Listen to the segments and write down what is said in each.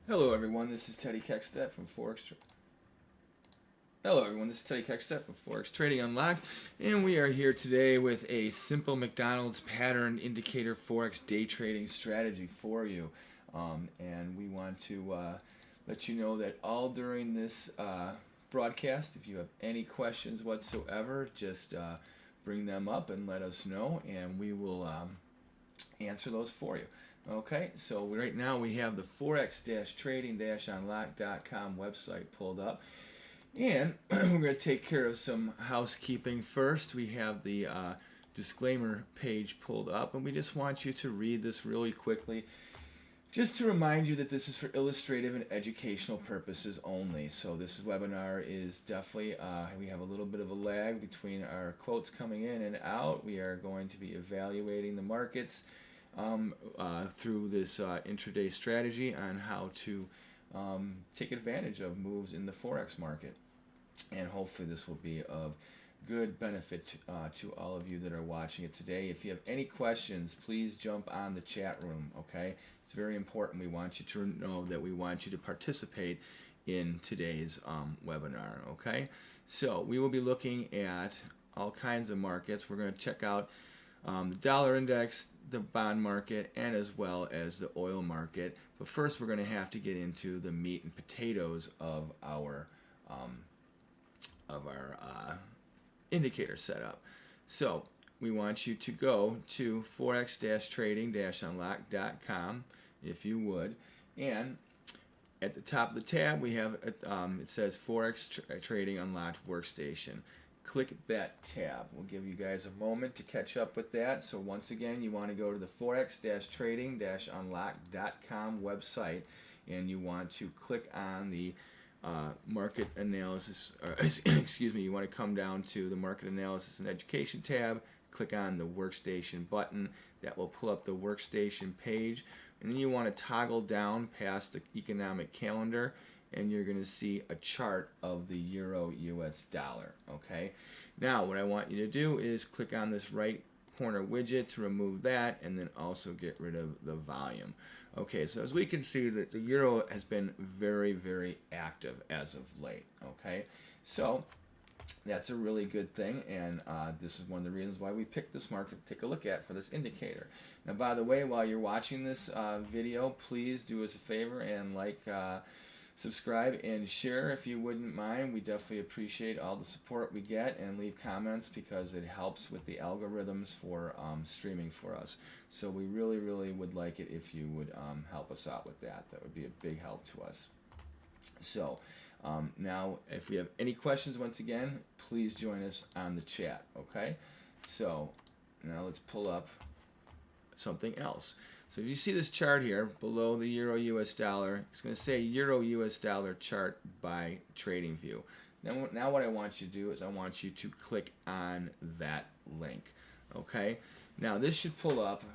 Hello everyone, this is Teddy Keckstedt from Forex. Hello everyone, this is Teddy Keckstedt from Forex Trading Unlocked, and we are here today with a simple McDonald's pattern indicator Forex day trading strategy for you. And we want to let you know that all during this broadcast, if you have any questions whatsoever, just bring them up and let us know, and we will answer those for you. Okay, so right now we have the forex-trading-unlock.com website pulled up, and we're going to take care of some housekeeping first. We have the disclaimer page pulled up, and we just want you to read this really quickly, just to remind you that this is for illustrative and educational purposes only. So this webinar is definitely, we have a little bit of a lag between our quotes coming in and out. We are going to be evaluating the markets through this intraday strategy on how to take advantage of moves in the Forex market. And hopefully this will be of good benefit to all of you that are watching it today. If you have any questions, please jump on the chat room, okay? It's very important. We want you to know that we want you to participate in today's webinar, okay? So we will be looking at all kinds of markets. We're going to check out the dollar index, the bond market, and as well as the oil market. But first we're going to have to get into the meat and potatoes of our indicator setup. So we want you to go to forex-trading-unlock.com if you would, and at the top of the tab we have it says Forex Trading Unlocked Workstation. Click that tab. We'll give you guys a moment to catch up with that. So once again, you want to go to the forex-trading-unlock.com website, and you want to click on the market analysis, excuse me, you want to come down to the market analysis and education tab, click on the workstation button. That will pull up the workstation page, and then you want to toggle down past the economic calendar, and you're going to see a chart of the euro US dollar. Okay, now what I want you to do is click on this right corner widget to remove that, and then also get rid of the volume. Okay, so as we can see that the euro has been very, very active as of late. Okay, so that's a really good thing, and this is one of the reasons why we picked this market to take a look at for this indicator. Now, by the way, while you're watching this video, please do us a favor and subscribe and share if you wouldn't mind. We definitely appreciate all the support we get, and leave comments because it helps with the algorithms for streaming for us. So we really, really would like it if you would help us out with that. That would be a big help to us. So now if we have any questions, once again, please join us on the chat, okay? So now let's pull up something else. So if you see this chart here below the euro US dollar, it's going to say euro US dollar chart by trading view. Now what I want you to do is I want you to click on that link. Okay, now this should pull up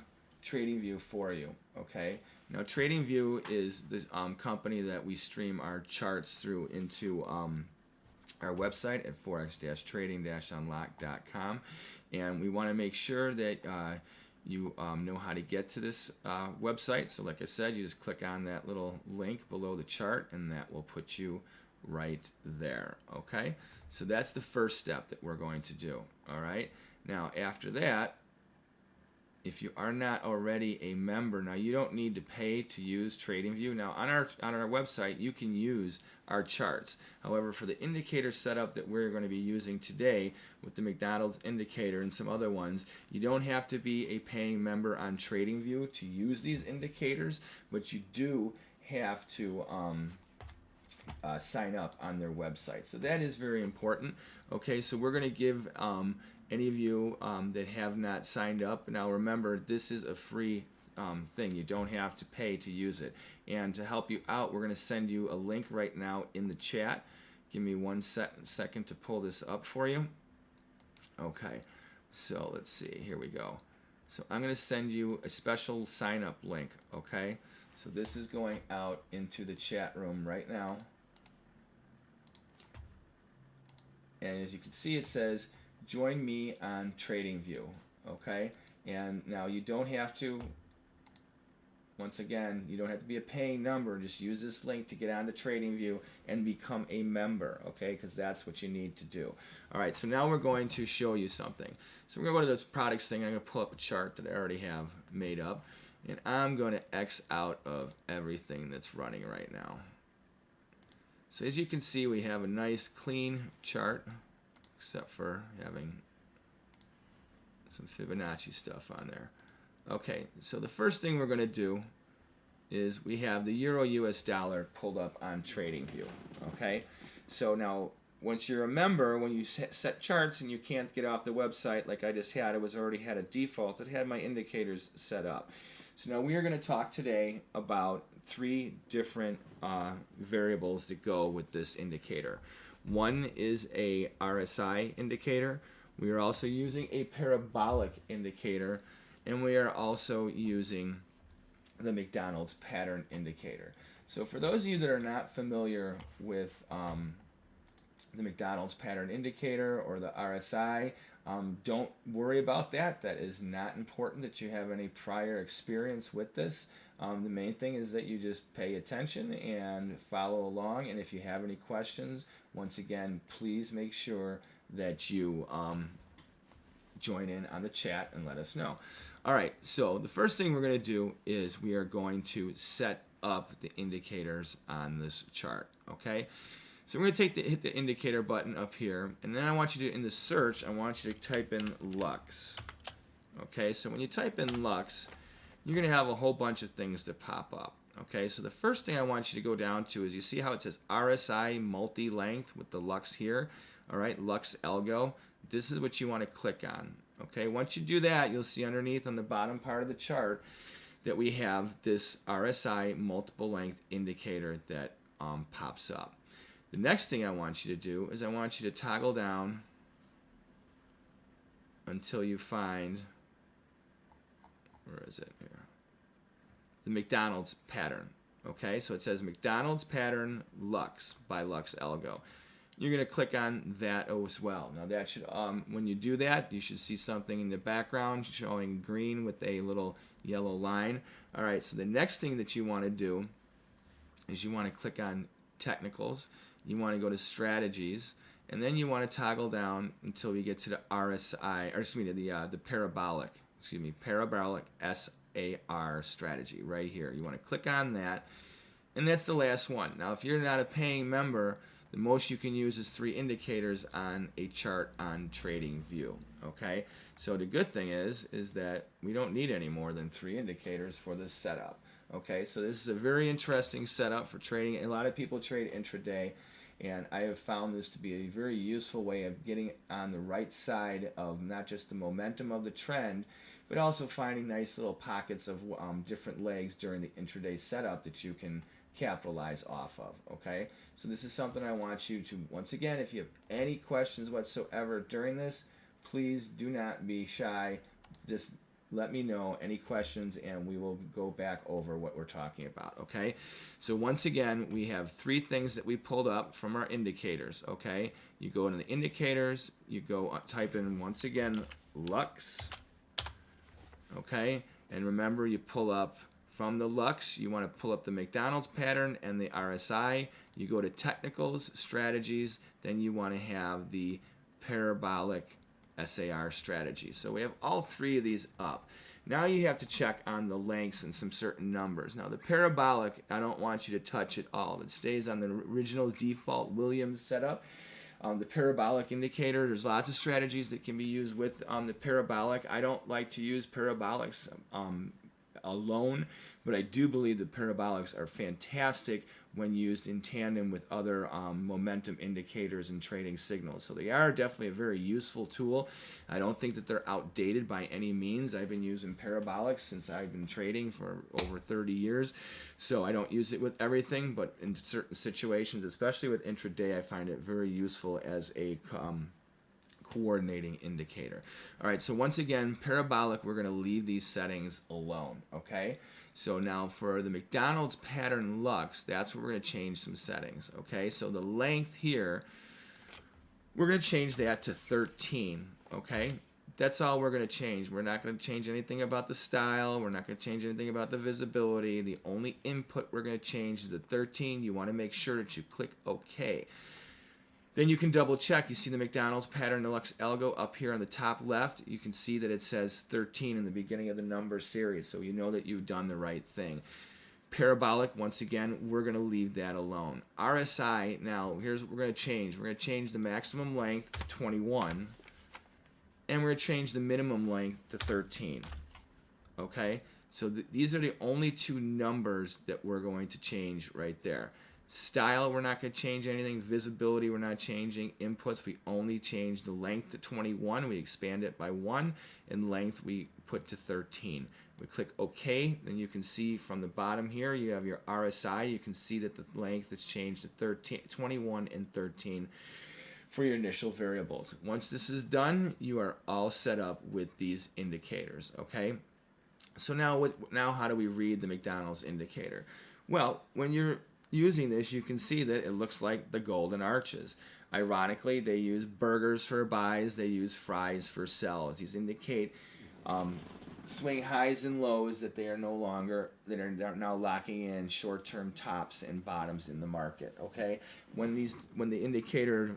TradingView for you. Okay, now TradingView is this company that we stream our charts through into our website at forex-trading-unlock.com, and we want to make sure that you know how to get to this website. So like I said, you just click on that little link below the chart, and that will put you right there. Okay, so that's the first step that we're going to do. All right, now after that, if you are not already a member, now you don't need to pay to use TradingView. Now on our website you can use our charts. However, for the indicator setup that we're going to be using today with the McDonald's indicator and some other ones, you don't have to be a paying member on TradingView to use these indicators, but you do have to sign up on their website. So that is very important. Okay, so we're going to give any of you that have not signed up. Now remember, this is a free thing. You don't have to pay to use it. And to help you out, we're going to send you a link right now in the chat. Give me one second to pull this up for you. Okay, so let's see. Here we go. So I'm going to send you a special sign up link. Okay, so this is going out into the chat room right now. And as you can see, it says join me on TradingView. Okay, and now you don't have to Once again, you don't have to be a paying member. Just use this link to get onto TradingView and become a member, okay? Because that's what you need to do. All right, so now we're going to show you something. So we're going to go to this products thing. I'm going to pull up a chart that I already have made up, and I'm going to X out of everything that's running right now. So as you can see, we have a nice clean chart, except for having some Fibonacci stuff on there. Okay, so the first thing we're going to do is we have the Euro US dollar pulled up on TradingView. Okay, so now once you're a member, when you set charts and you can't get off the website like I just had, it was already had a default. It had my indicators set up. So now we are going to talk today about 3 different variables that go with this indicator. One is a RSI indicator. We are also using a parabolic indicator, and we are also using the McDonald's pattern indicator. So for those of you that are not familiar with the McDonald's pattern indicator or the RSI, don't worry about that. That is not important that you have any prior experience with this. The main thing is that you just pay attention and follow along, and if you have any questions, once again, please make sure that you join in on the chat and let us know. All right, so the first thing we're going to do is we are going to set up the indicators on this chart, okay? So we're going to hit the indicator button up here, and then I want you to, in the search, I want you to type in Lux. Okay, so when you type in Lux, you're going to have a whole bunch of things that pop up. Okay, so the first thing I want you to go down to is you see how it says RSI multi-length with the Lux here, all right, Lux Algo. This is what you want to click on. Okay, once you do that, you'll see underneath on the bottom part of the chart that we have this RSI multiple length indicator that pops up. The next thing I want you to do is I want you to toggle down until you find, where is it here? The McDonald's pattern. Okay, so it says McDonald's pattern Lux by Lux Algo. You're going to click on that as well. Now that should, when you do that, you should see something in the background showing green with a little yellow line. All right, so the next thing that you want to do is you want to click on Technicals. You want to go to Strategies, and then you want to toggle down until you get to the RSI, or excuse me, the Parabolic, Parabolic SAR strategy right here. You want to click on that, and that's the last one. Now, if you're not a paying member, the most you can use is 3 indicators on a chart on TradingView. Okay, so the good thing is that we don't need any more than 3 indicators for this setup. Okay, so this is a very interesting setup for trading. A lot of people trade intraday, and I have found this to be a very useful way of getting on the right side of not just the momentum of the trend, but also finding nice little pockets of different legs during the intraday setup that you can capitalize off of. Okay, so this is something I want you to, once again, if you have any questions whatsoever during this, please do not be shy. Just let me know any questions and we will go back over what we're talking about. Okay, so once again, we have 3 things that we pulled up from our indicators. Okay, you go into the indicators, you go type in once again Lux. Okay, and remember, you pull up from the Lux, you want to pull up the McDonald's pattern and the RSI. You go to Technicals, Strategies, then you want to have the Parabolic SAR strategy. So we have all 3 of these up. Now you have to check on the lengths and some certain numbers. Now the parabolic, I don't want you to touch at all. It stays on the original default Williams setup. The parabolic indicator, there's lots of strategies that can be used with the parabolic. I don't like to use parabolics alone, but I do believe the parabolics are fantastic when used in tandem with other momentum indicators and trading signals. So they are definitely a very useful tool. I don't think that they're outdated by any means. I've been using parabolics since I've been trading for over 30 years. So I don't use it with everything, but in certain situations, especially with intraday, I find it very useful as a coordinating indicator. All right, so once again, parabolic, we're going to leave these settings alone, okay? So now for the McDonald's pattern Lux, that's where we're going to change some settings, okay? So the length here, we're going to change that to 13, okay? That's all we're going to change. We're not going to change anything about the style. We're not going to change anything about the visibility. The only input we're going to change is the 13. You want to make sure that you click OK. Then you can double check. You see the McDonald's pattern deluxe algo up here on the top left. You can see that it says 13 in the beginning of the number series, so you know that you've done the right thing. Parabolic, once again, we're going to leave that alone. RSI, now here's what we're going to change. We're going to change the maximum length to 21. And we're going to change the minimum length to 13. Okay? So these are the only two numbers that we're going to change right there. Style, we're not going to change anything. Visibility, we're not changing. Inputs, we only change the length to 21. We expand it by 1. And length, we put to 13. We click OK. Then you can see from the bottom here, you have your RSI. You can see that the length has changed to 21 and 13. For your initial variables. Once this is done, you are all set up with these indicators, okay? So now how do we read the McDonald's indicator? Well, when you're using this, you can see that it looks like the golden arches. Ironically, they use burgers for buys, they use fries for sells. These indicate swing highs and lows that they are they're now locking in short-term tops and bottoms in the market, okay? When the indicator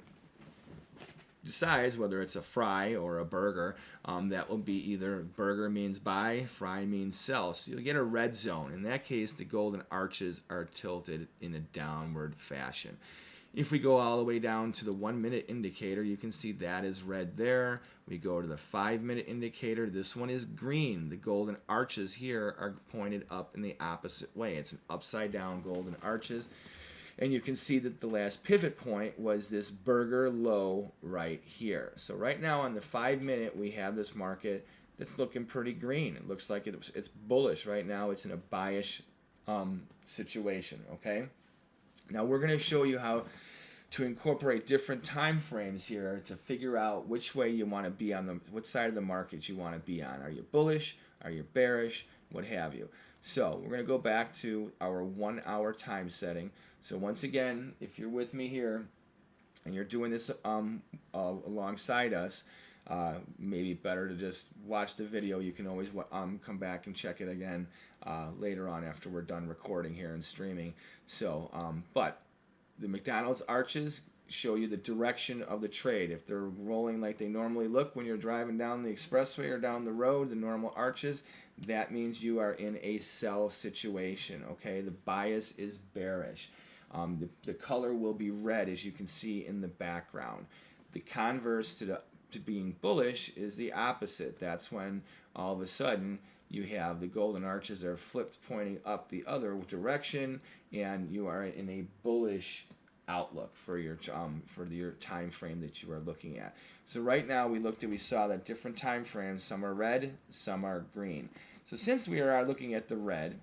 decides whether it's a fry or a burger, that will be either burger means buy, fry means sell. So you'll get a red zone. In that case, the golden arches are tilted in a downward fashion. If we go all the way down to the 1 minute indicator, you can see that is red there. We go to the 5 minute indicator. This one is green. The golden arches here are pointed up in the opposite way. It's an upside down golden arches. And you can see that the last pivot point was this burger low right here. So right now on the 5 minute, we have this market that's looking pretty green. It looks like it's bullish right now. It's in a buyish situation, okay? Now we're going to show you how to incorporate different time frames here to figure out which way you want to be on what side of the market you want to be on. Are you bullish? Are you bearish? What have you? So we're going to go back to our 1 hour time setting. So once again, if you're with me here and you're doing this alongside us, maybe better to just watch the video. You can always come back and check it again later on after we're done recording here and streaming. So, but the McDonald's arches show you the direction of the trade. If they're rolling like they normally look when you're driving down the expressway or down the road, the normal arches, that means you are in a sell situation, okay? The bias is bearish. The color will be red, as you can see in the background. The converse to being bullish is the opposite. That's when all of a sudden you have the golden arches are flipped pointing up the other direction, and you are in a bullish outlook for your time frame that you are looking at. So right now we saw that different time frames, some are red, some are green. So since we are looking at the red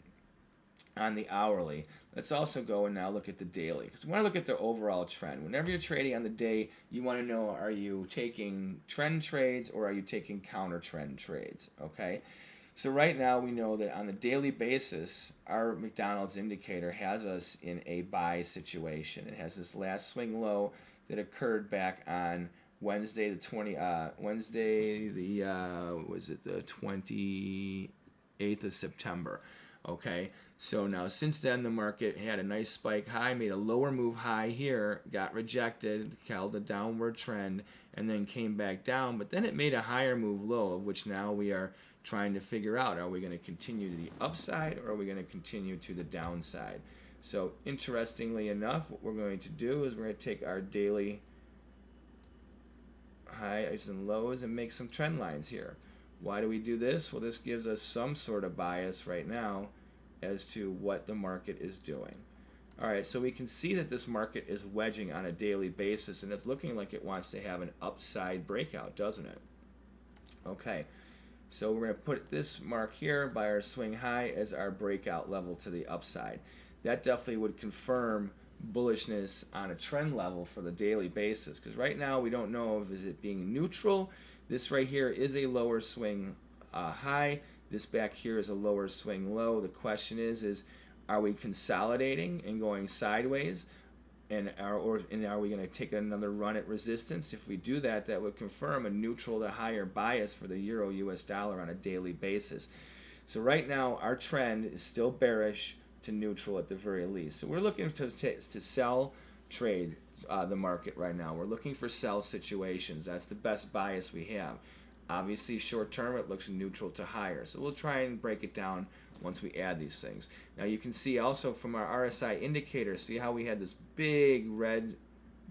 on the hourly, let's also go and now look at the daily, because we want to look at the overall trend. Whenever you're trading on the day, you want to know, are you taking trend trades or are you taking counter trend trades, okay? So right now we know that on the daily basis, our McDonald's indicator has us in a buy situation. It has this last swing low that occurred back on Wednesday the 28th of September. Okay, so now since then the market had a nice spike high, made a lower move high here, got rejected, held a downward trend, and then came back down. But then it made a higher move low, of which now we are trying to figure out, are we going to continue to the upside or are we going to continue to the downside? So interestingly enough, what we're going to do is we're going to take our daily highs and lows and make some trend lines here. Why do we do this? Well, this gives us some sort of bias right now as to what the market is doing. All right, so we can see that this market is wedging on a daily basis, and it's looking like it wants to have an upside breakout, doesn't it? Okay, so we're going to put this mark here by our swing high as our breakout level to the upside. That definitely would confirm bullishness on a trend level for the daily basis, because right now we don't know if is it being neutral. This right here is a lower swing high. This back here is a lower swing low. The question is are we consolidating and going sideways and are we going to take another run at resistance? If we do that, that would confirm a neutral to higher bias for the euro US dollar on a daily basis. So right now our trend is still bearish to neutral at the very least. So we're looking to sell trade the market right now. We're looking for sell situations. That's the best bias we have. Obviously short term it looks neutral to higher. So we'll try and break it down once we add these things. Now you can see also from our RSI indicator, see how we had this big red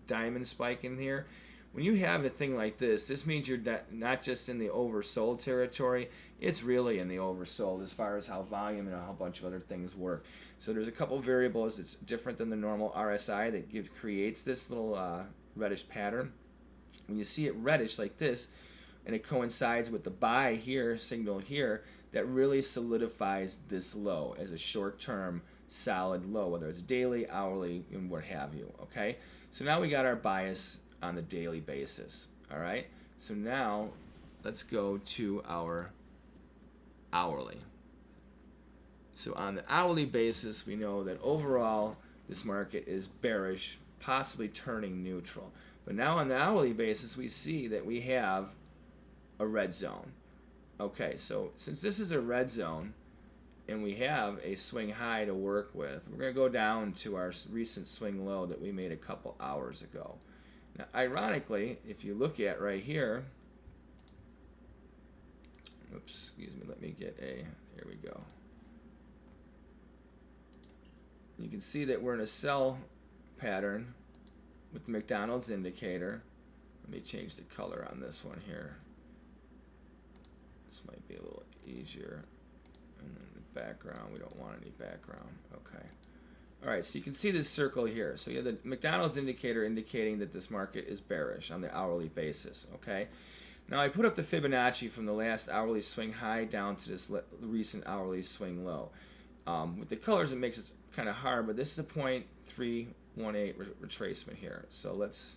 diamond spike in here? When you have a thing like this means you're not just in the oversold territory, it's really in the oversold as far as how volume and a whole bunch of other things work. So there's a couple variables that's different than the normal RSI that creates this little reddish pattern. When you see it reddish like this, and it coincides with the buy here, signal here, that really solidifies this low as a short-term solid low, whether it's daily, hourly, and what have you, okay? So now we got our bias on the daily basis, all right? So now let's go to our hourly. So on the hourly basis, we know that overall this market is bearish, possibly turning neutral. But now on the hourly basis, we see that we have a red zone. Okay, so since this is a red zone and we have a swing high to work with, we're going to go down to our recent swing low that we made a couple hours ago. Now, ironically, if you look at right here, oops, excuse me, let me get a, here we go. You can see that we're in a sell pattern with the McDonald's indicator. Let me change the color on this one here. This might be a little easier. And then the background, we don't want any background. Okay. All right, so you can see this circle here. So you have the McDonald's indicator indicating that this market is bearish on the hourly basis, okay? Now I put up the Fibonacci from the last hourly swing high down to this recent hourly swing low. With the colors, it makes it kind of hard, but this is a 0.318 retracement here. So let's,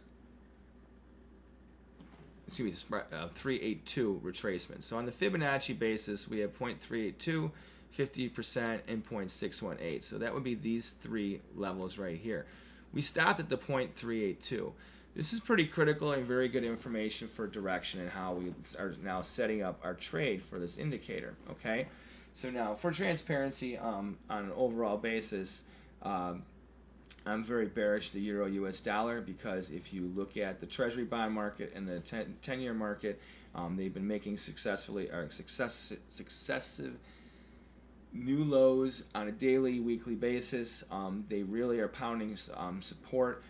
excuse me, 382 retracement. So on the Fibonacci basis, we have 0.382, 50%, and 0.618. So that would be these three levels right here. We stopped at the 0.382. This is pretty critical and very good information for direction and how we are now setting up our trade for this indicator, okay? So now for transparency on an overall basis, I'm very bearish the euro US dollar because if you look at the treasury bond market and the 10-year market, they've been making successive new lows on a daily, weekly basis. They really are pounding support.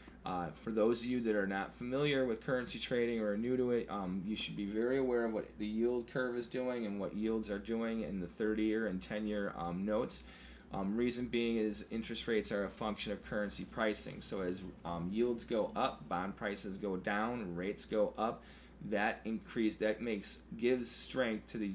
For those of you that are not familiar with currency trading or are new to it, you should be very aware of what the yield curve is doing and what yields are doing in the 30-year and 10-year notes. Reason being is interest rates are a function of currency pricing. So as yields go up, bond prices go down, rates go up. That gives strength to the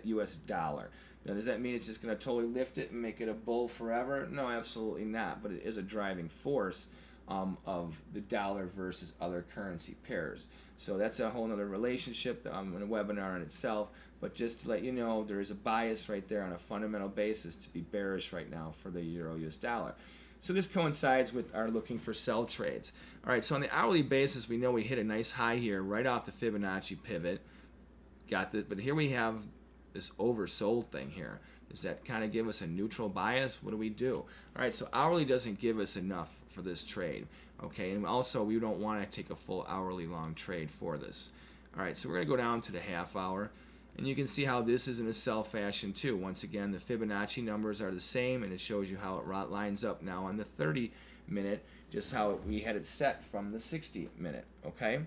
U.S. dollar. Now, does that mean it's just going to totally lift it and make it a bull forever? No, absolutely not. But it is a driving force of the dollar versus other currency pairs. So that's a whole other relationship in a webinar in itself. But just to let you know, there is a bias right there on a fundamental basis to be bearish right now for the euro US dollar. So this coincides with our looking for sell trades. All right, so on the hourly basis, we know we hit a nice high here right off the Fibonacci pivot. Got this, but here we have this oversold thing here. Does that kind of give us a neutral bias? What do we do? All right, so hourly doesn't give us enough for this trade, okay? And also, we don't want to take a full hourly long trade for this. All right, so we're going to go down to the half hour, and you can see how this is in a sell fashion too. Once again, the Fibonacci numbers are the same, and it shows you how it lines up now on the 30-minute, just how we had it set from the 60-minute, okay?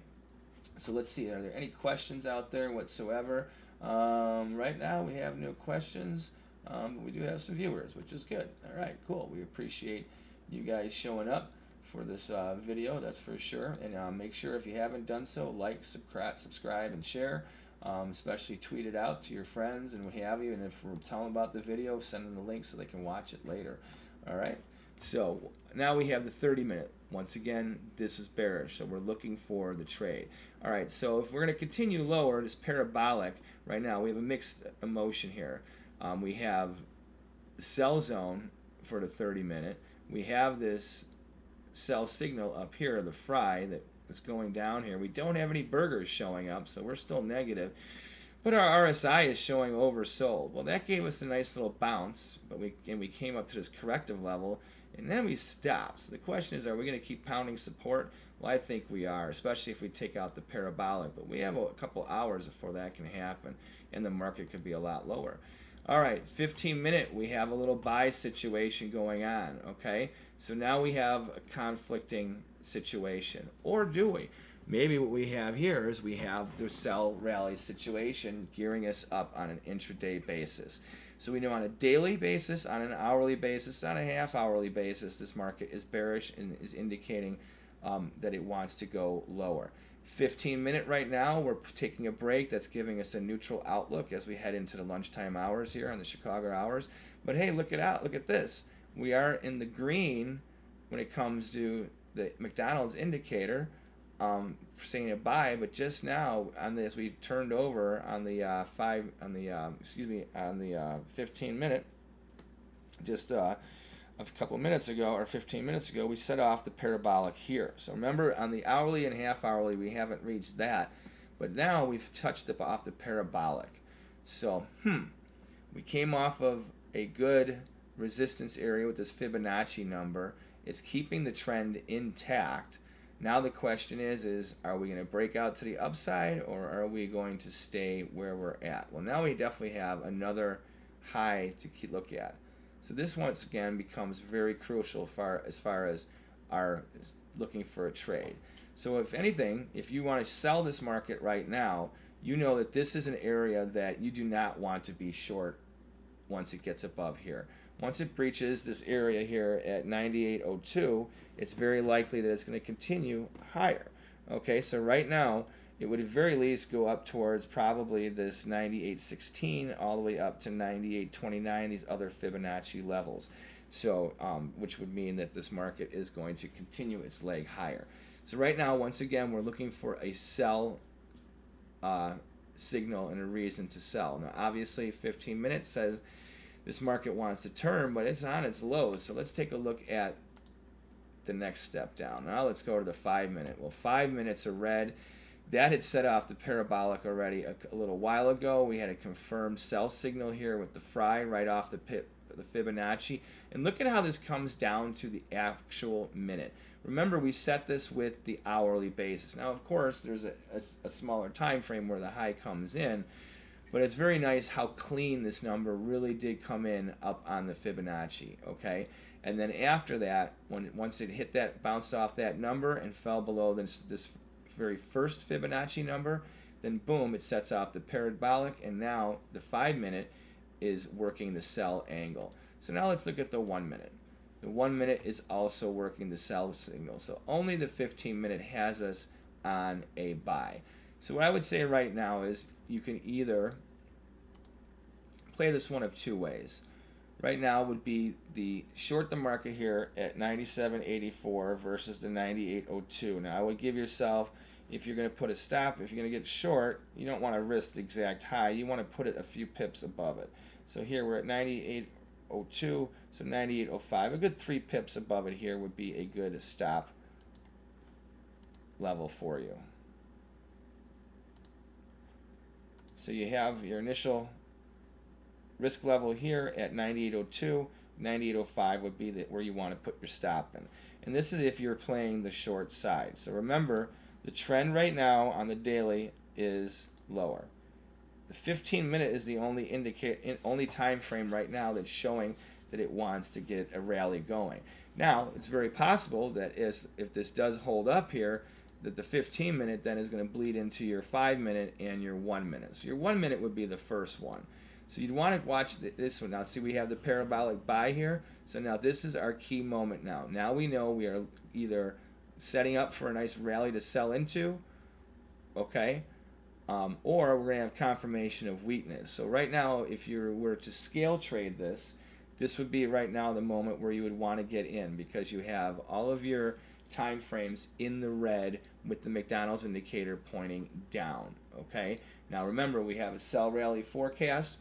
So let's see, are there any questions out there whatsoever? Right now, we have no questions. We do have some viewers, which is good. All right, cool. We appreciate you guys showing up for this video, that's for sure. And make sure if you haven't done so, like, subscribe, and share. Especially tweet it out to your friends and what have you. And if we're telling about the video, send them the link so they can watch it later. All right. So now we have the 30-minute. Once again, this is bearish, so we're looking for the trade. All right. So if we're going to continue lower, this parabolic right now, we have a mixed emotion here. We have the sell zone for the 30-minute. We have this sell signal up here, the fry that is going down here. We don't have any burgers showing up, so we're still negative. But our RSI is showing oversold. Well, that gave us a nice little bounce, but we came up to this corrective level, and then we stopped. So the question is, are we going to keep pounding support? Well, I think we are, especially if we take out the parabolic. But we have a couple hours before that can happen, and the market could be a lot lower. All right, 15-minute, we have a little buy situation going on, okay? So now we have a conflicting situation. Or do we? Maybe what we have here is we have the sell rally situation gearing us up on an intraday basis. So we know on a daily basis, on an hourly basis, on a half-hourly basis, this market is bearish and is indicating that it wants to go lower. 15-minute right now, we're taking a break. That's giving us a neutral outlook as we head into the lunchtime hours here on the Chicago hours. But hey, look at this. We are in the green when it comes to the McDonald's indicator, saying a buy. But just now, on this, we turned over on the 15-minute, just a couple minutes ago, or 15 minutes ago, we set off the parabolic here. So remember, on the hourly and half hourly, we haven't reached that, but now we've touched off the parabolic. So we came off of a good resistance area with this Fibonacci number. It's keeping the trend intact. Now the question is are we going to break out to the upside, or are we going to stay where we're at? Well, now we definitely have another high to look at. So this once again becomes very crucial as far as our looking for a trade. So if anything, if you want to sell this market right now, you know that this is an area that you do not want to be short once it gets above here. Once it breaches this area here at 98.02, it's very likely that it's going to continue higher. Okay, so right now, it would at very least go up towards probably this 98.16 all the way up to 98.29, these other Fibonacci levels. So, which would mean that this market is going to continue its leg higher. So right now, once again, we're looking for a sell signal and a reason to sell. Now, obviously, 15 minutes says this market wants to turn, but it's on its lows. So let's take a look at the next step down. Now let's go to the 5-minute. Well, 5 minutes are red. That had set off the parabolic already a little while ago. We had a confirmed sell signal here with the fry right off the Fibonacci. And look at how this comes down to the actual minute. Remember, we set this with the hourly basis. Now, of course, there's a smaller time frame where the high comes in, but it's very nice how clean this number really did come in up on the Fibonacci, okay? And then after that, once it hit that, bounced off that number and fell below this very first Fibonacci number, then boom, it sets off the parabolic, and now the 5-minute is working the sell angle. So now let's look at the 1-minute. The 1-minute is also working the sell signal. So only the 15-minute has us on a buy. So what I would say right now is you can either play this one of two ways. Right now would be the short the market here at 97.84 versus the 98.02. Now I would give yourself, if you're going to put a stop, if you're going to get short, you don't want to risk the exact high. You want to put it a few pips above it. So here we're at 98.02, so 98.05. A good 3 pips above it here would be a good stop level for you. So you have your initial risk level here at 98.02, 98.05 would be where you want to put your stop in. And this is if you're playing the short side. So remember, the trend right now on the daily is lower. The 15-minute is the only time frame right now that's showing that it wants to get a rally going. Now, it's very possible that if this does hold up here, that the 15-minute then is going to bleed into your 5-minute and your 1-minute. So your 1-minute would be the first one. So you'd want to watch this one. Now see, we have the parabolic buy here. So now this is our key moment now. Now we know we are either setting up for a nice rally to sell into, okay, or we're going to have confirmation of weakness. So right now, if you were to scale trade this, this would be right now the moment where you would want to get in, because you have all of your time frames in the red with the McDonald's indicator pointing down, okay? Now remember, we have a sell rally forecast.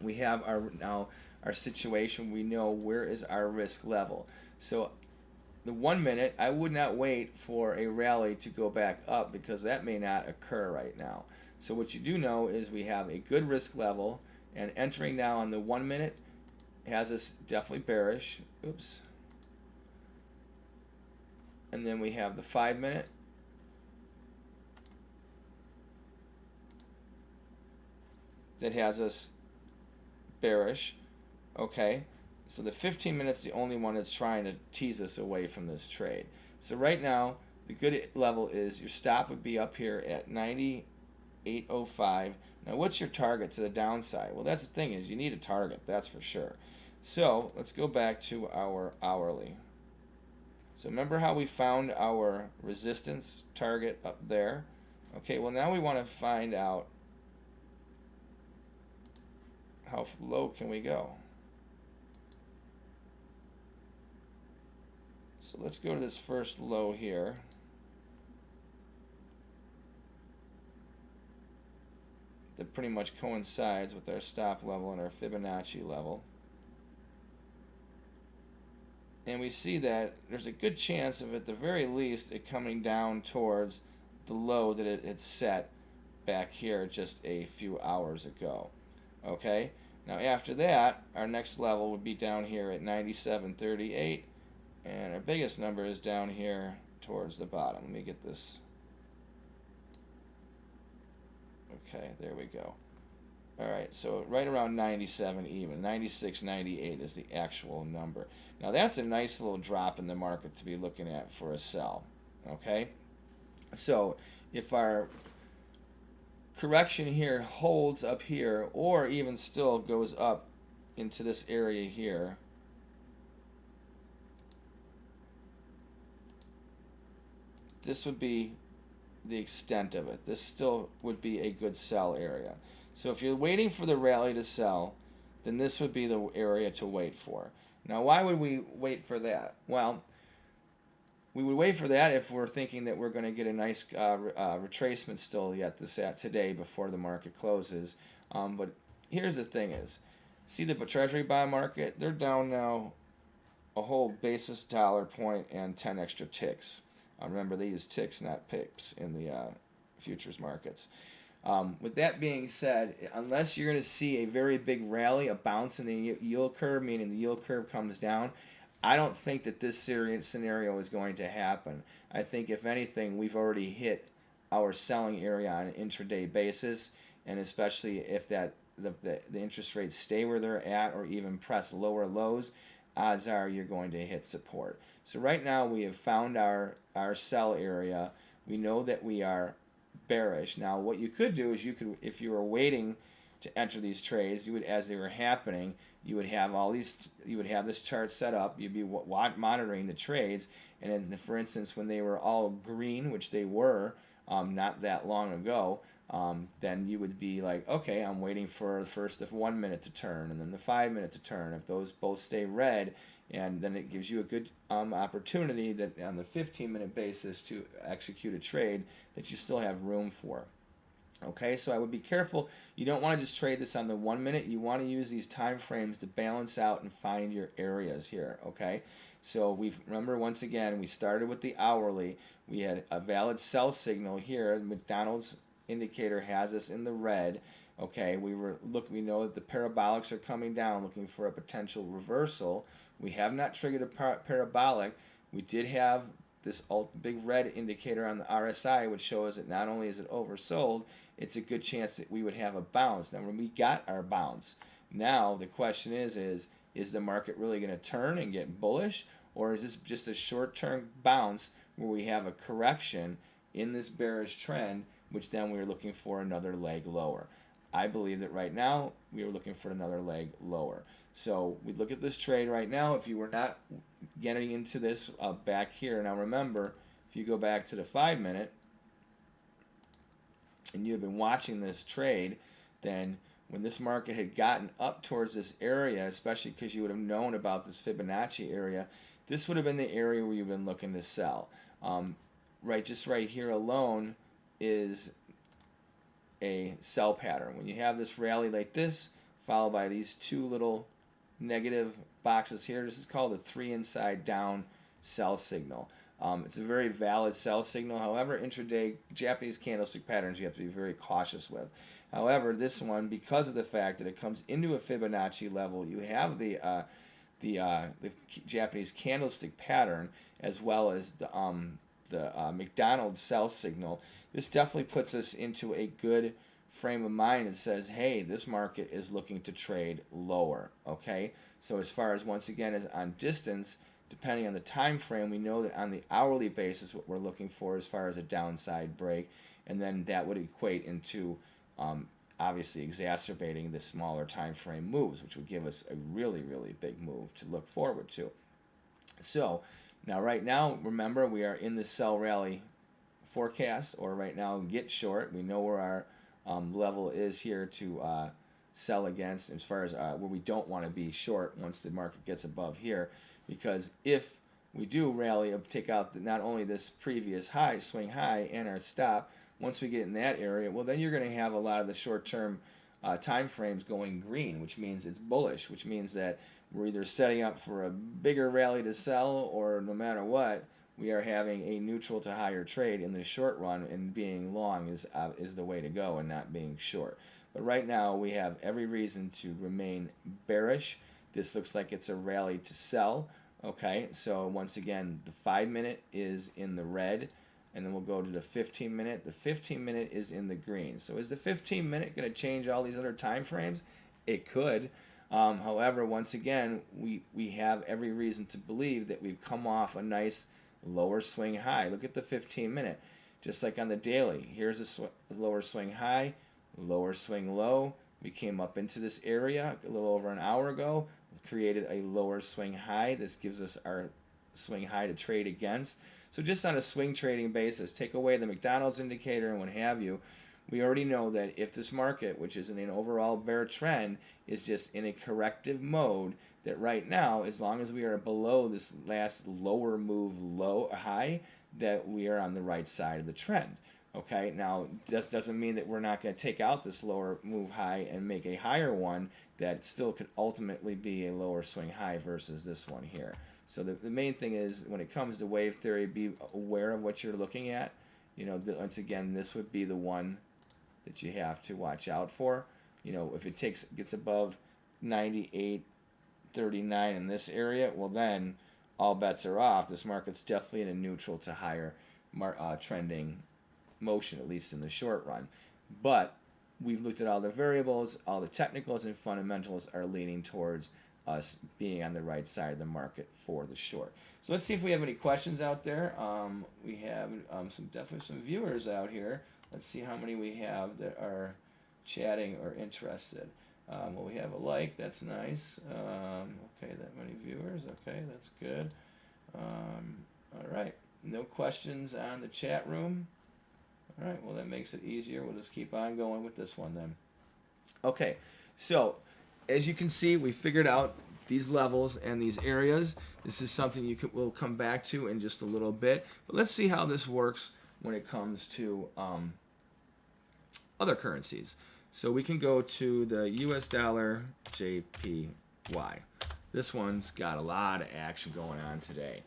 We have our situation. We know where is our risk level. So the 1 minute, I would not wait for a rally to go back up because that may not occur right now. So what you do know is we have a good risk level, and entering now on the 1 minute has us definitely bearish. Oops. And then we have the 5 minute. That has us bearish. Okay. So the 15 minutes the only one that's trying to tease us away from this trade. So right now, the good level is your stop would be up here at 98.05. Now what's your target to the downside? Well, that's the thing, is you need a target, that's for sure. So let's go back to our hourly. So remember how we found our resistance target up there? Okay, well now we want to find out how low can we go. So let's go to this first low here. That pretty much coincides with our stop level and our Fibonacci level. And we see that there's a good chance of, at the very least, it coming down towards the low that it had set back here just a few hours ago. Okay? Now after that, our next level would be down here at 97.38. And our biggest number is down here towards the bottom. Let me get this. Okay, there we go. Alright, so right around 97 even. 96.98 is the actual number. Now that's a nice little drop in the market to be looking at for a sell. Okay? So if our correction here holds up here, or even still goes up into this area here, this would be the extent of it. This still would be a good sell area. So if you're waiting for the rally to sell, then this would be the area to wait for. Now why would we wait for that? Well, we would wait for that if we're thinking that we're going to get a nice retracement still yet today before the market closes. But here's the thing is, see the Treasury bond market? They're down now a whole basis dollar point and 10 extra ticks. Remember, they use ticks, not pips, in the futures markets. With that being said, unless you're going to see a very big rally, a bounce in the yield curve, meaning the yield curve comes down, I don't think that this scenario is going to happen. I think, if anything, we've already hit our selling area on an intraday basis, and especially if the interest rates stay where they're at or even press lower lows, odds are you're going to hit support. So right now we have found our sell area. We know that we are bearish. Now what you could do is, you could, if you were waiting to enter these trades, you would, as they were happening, you would have this chart set up. You'd be monitoring the trades, and then, for instance, when they were all green, which they were not that long ago, then you would be like, okay, I'm waiting for first the 1 minute to turn and then the 5 minute to turn. If those both stay red, and then it gives you a good opportunity that on the 15-minute basis to execute a trade that you still have room for. Okay, so I would be careful. You don't want to just trade this on the 1 minute. You want to use these time frames to balance out and find your areas here. Okay, so remember, once again, we started with the hourly. We had a valid sell signal here. McDonald's indicator has us in the red. Okay, we know that the parabolics are coming down, looking for a potential reversal. We have not triggered a parabolic. We did have this big red indicator on the RSI, which shows that not only is it oversold, it's a good chance that we would have a bounce. Now, when we got our bounce, now the question is the market really going to turn and get bullish, or is this just a short-term bounce where we have a correction in this bearish trend, which then we're looking for another leg lower? I believe that right now we are looking for another leg lower. So we look at this trade right now. If you were not getting into this back here, now remember, if you go back to the 5 minute and you have been watching this trade, then when this market had gotten up towards this area, especially because you would have known about this Fibonacci area, this would have been the area where you've been looking to sell. Just right here alone is a sell pattern. When you have this rally like this, followed by these two little negative boxes here, this is called a 3 inside down sell signal. It's a very valid sell signal. However, intraday Japanese candlestick patterns you have to be very cautious with. However, this one, because of the fact that it comes into a Fibonacci level, you have the Japanese candlestick pattern as well as the McDonald's sell signal. This definitely puts us into a good frame of mind and says, hey, this market is looking to trade lower. Okay, so as far as once again as on distance, depending on the time frame, we know that on the hourly basis what we're looking for as far as a downside break, and then that would equate into obviously exacerbating the smaller time frame moves, which would give us a really big move to look forward to. So now right now, remember, we are in the sell rally forecast, or right now get short. We know where our level is here to sell against as far as where we don't want to be short once the market gets above here, because if we do rally up, take out not only this previous high, swing high, and our stop, once we get in that area, well, then you're going to have a lot of the short-term time frames going green, which means it's bullish, which means that we're either setting up for a bigger rally to sell, or no matter what, we are having a neutral to higher trade in the short run, and being long is the way to go and not being short. But right now we have every reason to remain bearish. This looks like it's a rally to sell. Okay, so once again, the 5-minute is in the red, and then we'll go to the 15-minute. The 15-minute is in the green. So is the 15-minute going to change all these other time frames? It could. However, once again, we have every reason to believe that we've come off a nice lower swing high. Look at the 15-minute. Just like on the daily, here's a lower swing high, lower swing low. We came up into this area a little over an hour ago, created a lower swing high. This gives us our swing high to trade against. So just on a swing trading basis, take away the McDonald's indicator and what have you, we already know that if this market, which is in an overall bear trend, is just in a corrective mode, that right now, as long as we are below this last lower move low high, that we are on the right side of the trend. Okay, now this doesn't mean that we're not going to take out this lower move high and make a higher one that still could ultimately be a lower swing high versus this one here. So the main thing is, when it comes to wave theory, be aware of what you're looking at. You know, once again, this would be the one that you have to watch out for. You know, if it gets above 98.39 in this area, well then all bets are off. This market's definitely in a neutral to higher trending motion, at least in the short run. But we've looked at all the variables, all the technicals and fundamentals are leaning towards us being on the right side of the market for the short. So let's see if we have any questions out there. We have definitely some viewers out here. Let's see how many we have that are chatting or interested. Well, we have a like, that's nice. Okay, that many viewers, okay, that's good. All right, no questions on the chat room. All right, well, that makes it easier. We'll just keep on going with this one then. Okay, so as you can see, we figured out these levels and these areas. This is something we'll come back to in just a little bit. But let's see how this works when it comes to other currencies. So we can go to the US dollar JPY. This one's got a lot of action going on today.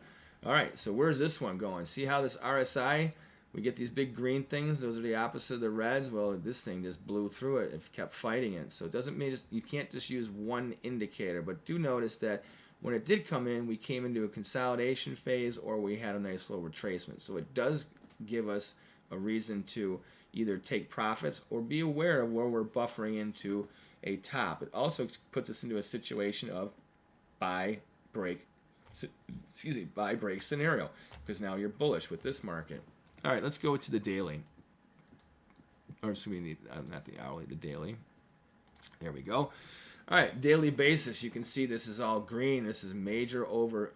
All right, so where's this one going? See how this RSI, we get these big green things, those are the opposite of the reds. Well, this thing just blew through it. It kept fighting it. So it doesn't mean you can't just use one indicator, but do notice that when it did come in, we came into a consolidation phase or we had a nice little retracement. So it does give us a reason to either take profits or be aware of where we're buffering into a top. It also puts us into a situation of buy break scenario, because now you're bullish with this market. All right, let's go to the daily. Or excuse me, not the hourly, the daily. There we go. All right, daily basis. You can see this is all green. This is major over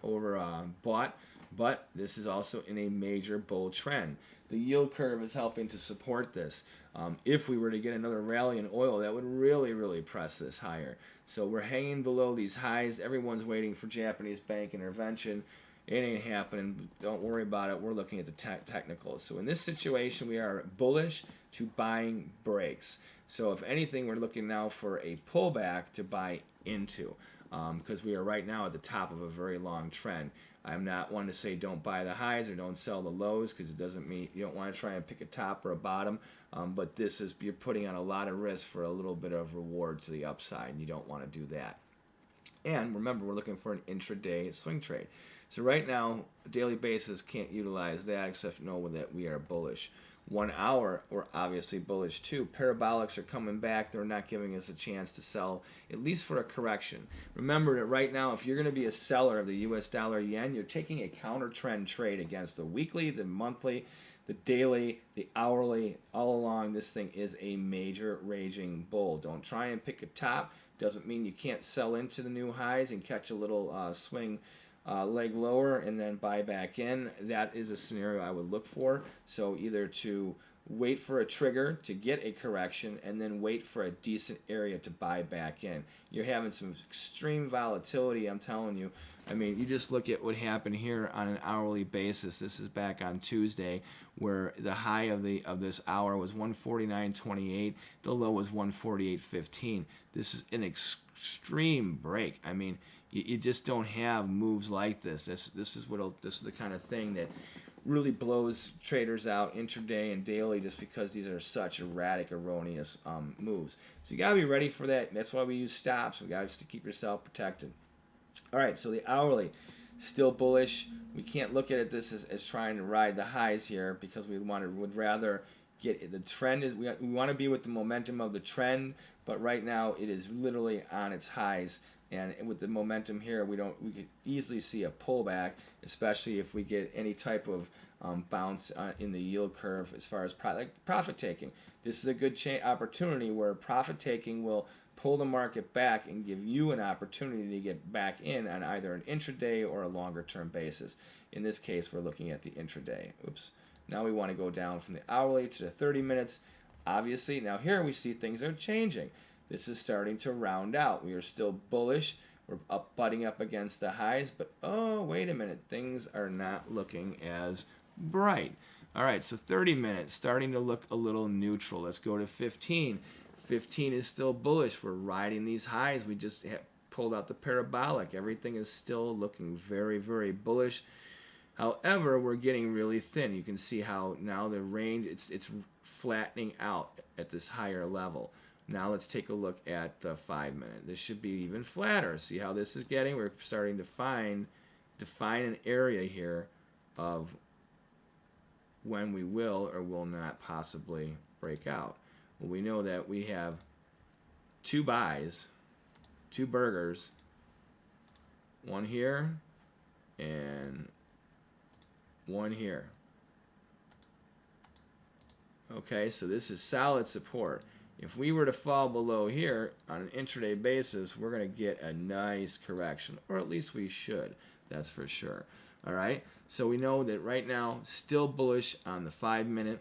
bought, but this is also in a major bull trend. The yield curve is helping to support this. If we were to get another rally in oil, that would really press this higher. So we're hanging below these highs. Everyone's waiting for Japanese bank intervention. It ain't happening. Don't worry about it. We're looking at the technicals. So in this situation, we are bullish to buying breaks. So if anything, we're looking now for a pullback to buy into. because we are right now at the top of a very long trend. I'm not one to say don't buy the highs or don't sell the lows, because it doesn't mean you don't want to try and pick a top or a bottom, but this is, you're putting on a lot of risk for a little bit of reward to the upside, and you don't want to do that. And remember, we're looking for an intraday swing trade. So right now, daily basis can't utilize that except know that we are bullish. 1 hour, we're obviously bullish too. Parabolics are coming back. They're not giving us a chance to sell, at least for a correction. Remember that right now, if you're going to be a seller of the US dollar yen, you're taking a counter trend trade against the weekly, the monthly, the daily, the hourly. All along, this thing is a major raging bull. Don't try and pick a top. Doesn't mean you can't sell into the new highs and catch a little swing leg lower and then buy back in. That is a scenario I would look for. So either to wait for a trigger to get a correction and then wait for a decent area to buy back in. You're having some extreme volatility, I'm telling you. I mean, you just look at what happened here on an hourly basis. This is back on Tuesday, where the high of this hour was 149.28. The low was 148.15. This is an extreme break. I mean, you just don't have moves like this. This is the kind of thing that really blows traders out intraday and daily, just because these are such erratic, erroneous moves. So you gotta be ready for that. That's why we use stops. We gotta keep yourself protected. All right, so the hourly, still bullish. We can't look at this as trying to ride the highs here, because would rather get the trend is we want to be with the momentum of the trend, but right now it is literally on its highs. And with the momentum here, we could easily see a pullback, especially if we get any type of bounce in the yield curve as far as profit taking. This is a good opportunity where profit taking will pull the market back and give you an opportunity to get back in on either an intraday or a longer term basis. In this case, we're looking at the intraday. Oops. Now we want to go down from the hourly to the 30 minutes. Obviously, now here we see things are changing. This is starting to round out. We are still bullish. We're butting up against the highs, but oh, wait a minute. Things are not looking as bright. All right, so 30 minutes, starting to look a little neutral. Let's go to 15. 15 is still bullish. We're riding these highs. We just pulled out the parabolic. Everything is still looking very, very bullish. However, we're getting really thin. You can see how now the range, it's flattening out at this higher level. Now let's take a look at the 5 minute. This should be even flatter. See how this is getting? We're starting to define an area here of when we will or will not possibly break out. Well, we know that we have 2 buys, 2 burgers, one here and one here. Okay, so this is solid support. If we were to fall below here on an intraday basis, we're going to get a nice correction, or at least we should. That's for sure. All right, so we know that right now, still bullish on the 5 minute.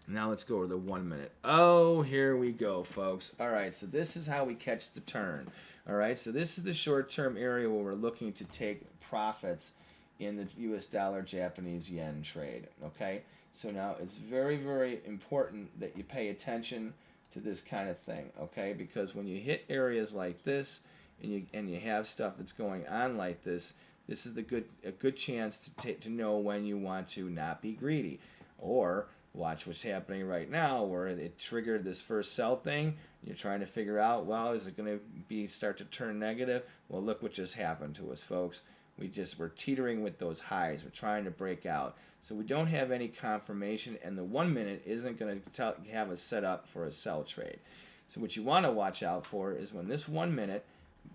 Now let's go to the 1 minute. Oh, here we go, folks. All right, so this is how we catch the turn. All right, so this is the short-term area where we're looking to take profits in the US dollar Japanese yen trade. Okay, so now it's very, very important that you pay attention to this kind of thing. Okay, because when you hit areas like this and you have stuff that's going on like this, this is a good chance to know when you want to not be greedy. Or watch what's happening right now, where it triggered this first sell thing. You're trying to figure out, well, is it going to start to turn negative? Well, look what just happened to us, folks. We're teetering with those highs. We're trying to break out. So we don't have any confirmation, and the 1 minute isn't going to have us set up for a sell trade. So what you want to watch out for is when this 1 minute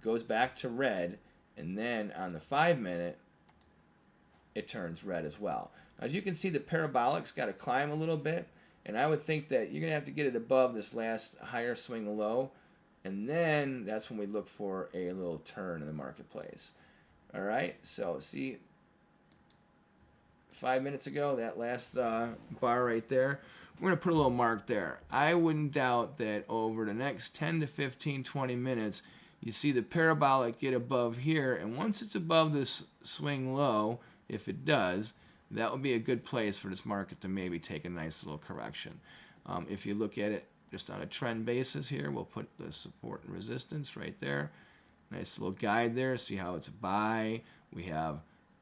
goes back to red, and then on the 5 minute, it turns red as well. As you can see, the parabolic's got to climb a little bit, and I would think that you're going to have to get it above this last higher swing low, and then that's when we look for a little turn in the marketplace. All right, so see, 5 minutes ago, that last bar right there, we're going to put a little mark there. I wouldn't doubt that over the next 10 to 15, 20 minutes, you see the parabolic get above here, and once it's above this swing low, if it does, that would be a good place for this market to maybe take a nice little correction. If you look at it just on a trend basis here, we'll put the support and resistance right there. Nice little guide there. See how it's a buy. We have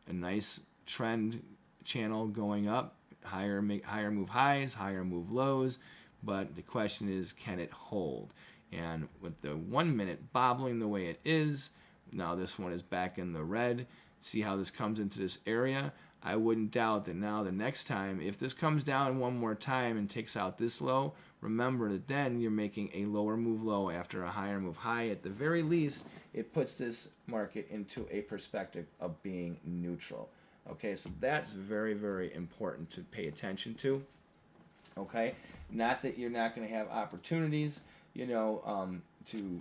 a nice trend channel going up. Higher move highs, higher move lows. But the question is, can it hold? And with the 1 minute bobbling the way it is, now this one is back in the red. See how this comes into this area? I wouldn't doubt that now the next time, if this comes down one more time and takes out this low, remember that then you're making a lower move low after a higher move high. At the very least, it puts this market into a perspective of being neutral. Okay, so that's very, very important to pay attention to. Okay, not that you're not going to have opportunities, to,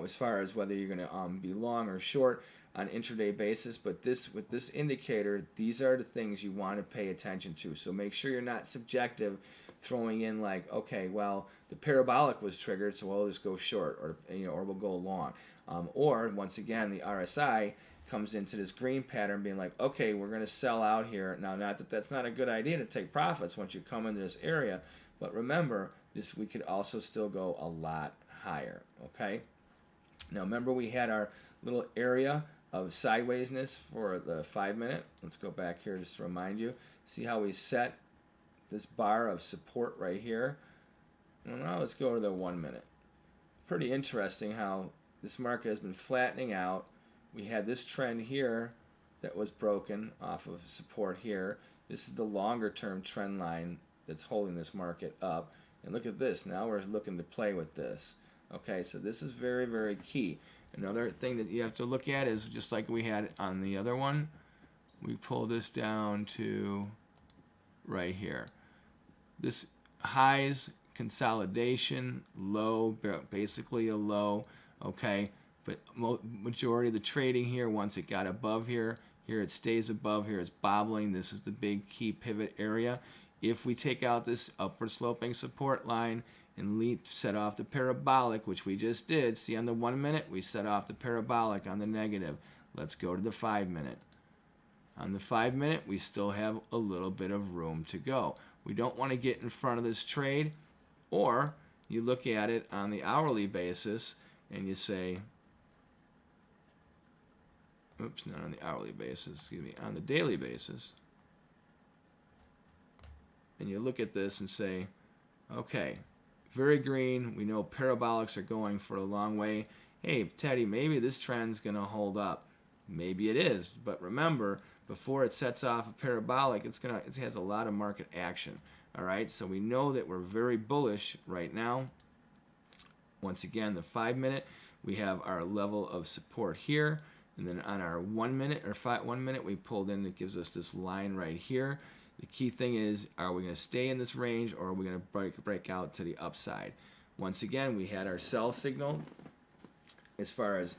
as far as whether you're going to be long or short on intraday basis, but with this indicator, these are the things you want to pay attention to. So make sure you're not subjective, throwing in like, okay, well, the parabolic was triggered, so we'll just go short, or we'll go long, or once again, the RSI comes into this green pattern, being like, okay, we're going to sell out here. Now, not that that's not a good idea to take profits once you come into this area, but remember, we could also still go a lot higher. Okay. Now, remember we had our little area of sidewaysness for the 5 minute. Let's go back here just to remind you. See how we set this bar of support right here? Well, now let's go to the 1 minute. Pretty interesting how this market has been flattening out. We had this trend here that was broken off of support here. This is the longer term trend line that's holding this market up. And look at this. Now we're looking to play with this. Okay, so this is very, very key. Another thing that you have to look at is just like we had on the other one, we pull this down to right here. This highs, consolidation, low, basically a low, okay? But majority of the trading here, once it got above here it stays above, here it's bobbling. This is the big key pivot area. If we take out this upward sloping support line and set off the parabolic, which we just did, see on the 1 minute, we set off the parabolic on the negative. Let's go to the 5 minute. On the 5 minute, we still have a little bit of room to go. We don't want to get in front of this trade, or you look at it on the hourly basis and you say, oops, not on the hourly basis, excuse me, on the daily basis. And you look at this and say, okay, very green. We know parabolics are going for a long way. Hey, Teddy, maybe this trend's going to hold up. Maybe it is, but remember, before it sets off a parabolic, it has a lot of market action. All right, so we know that we're very bullish right now. Once again, the 5 minute, we have our level of support here, and then on our 1 minute or 1 minute, we pulled in. It gives us this line right here. The key thing is, are we going to stay in this range, or are we going to break out to the upside? Once again, we had our sell signal as far as,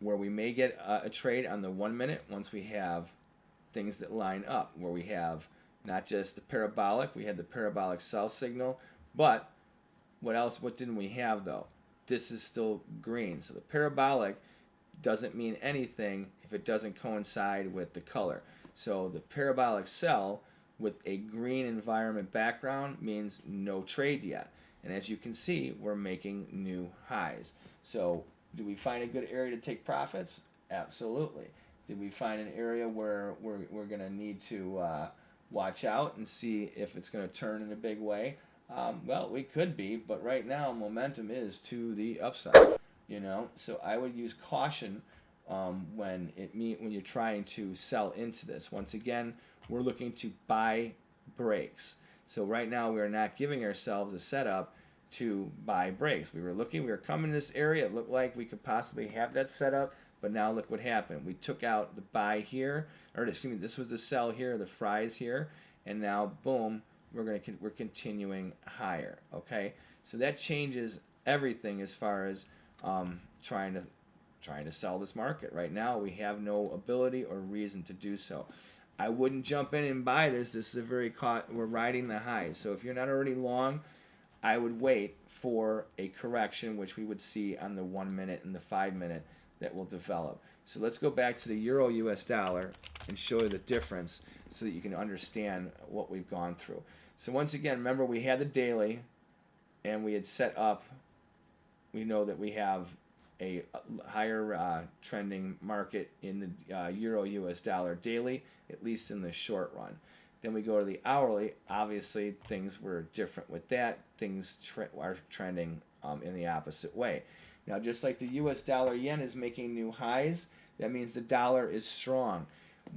where we may get a trade on the 1 minute once we have things that line up, where we have not just the parabolic, we had the parabolic sell signal, but what didn't we have though? This is still green. So the parabolic doesn't mean anything if it doesn't coincide with the color. So the parabolic sell with a green environment background means no trade yet. And as you can see, we're making new highs. So do we find a good area to take profits? Absolutely. Did we find an area where we're going to need to watch out and see if it's going to turn in a big way? Well, we could be, but right now momentum is to the upside. So I would use caution when you're trying to sell into this. Once again, we're looking to buy breaks. So right now we are not giving ourselves a setup to buy breaks. We were coming to this area. It looked like we could possibly have that setup, but now look what happened. We took out the buy here, or excuse me, this was the sell here, the fries here, and now boom, we're continuing higher. Okay, so that changes everything as far as trying to sell this market. Right now, we have no ability or reason to do so. I wouldn't jump in and buy this. This is we're riding the highs. So if you're not already long, I would wait for a correction, which we would see on the 1 minute and the 5 minute that will develop. So let's go back to the Euro US dollar and show you the difference so that you can understand what we've gone through. So once again, remember we had the daily and we had set up we know that we have a higher trending market in the Euro US dollar daily, at least in the short run. Then we go to the hourly. Obviously, things were different with that. Things are trending in the opposite way. Now, just like the US dollar yen is making new highs, that means the dollar is strong.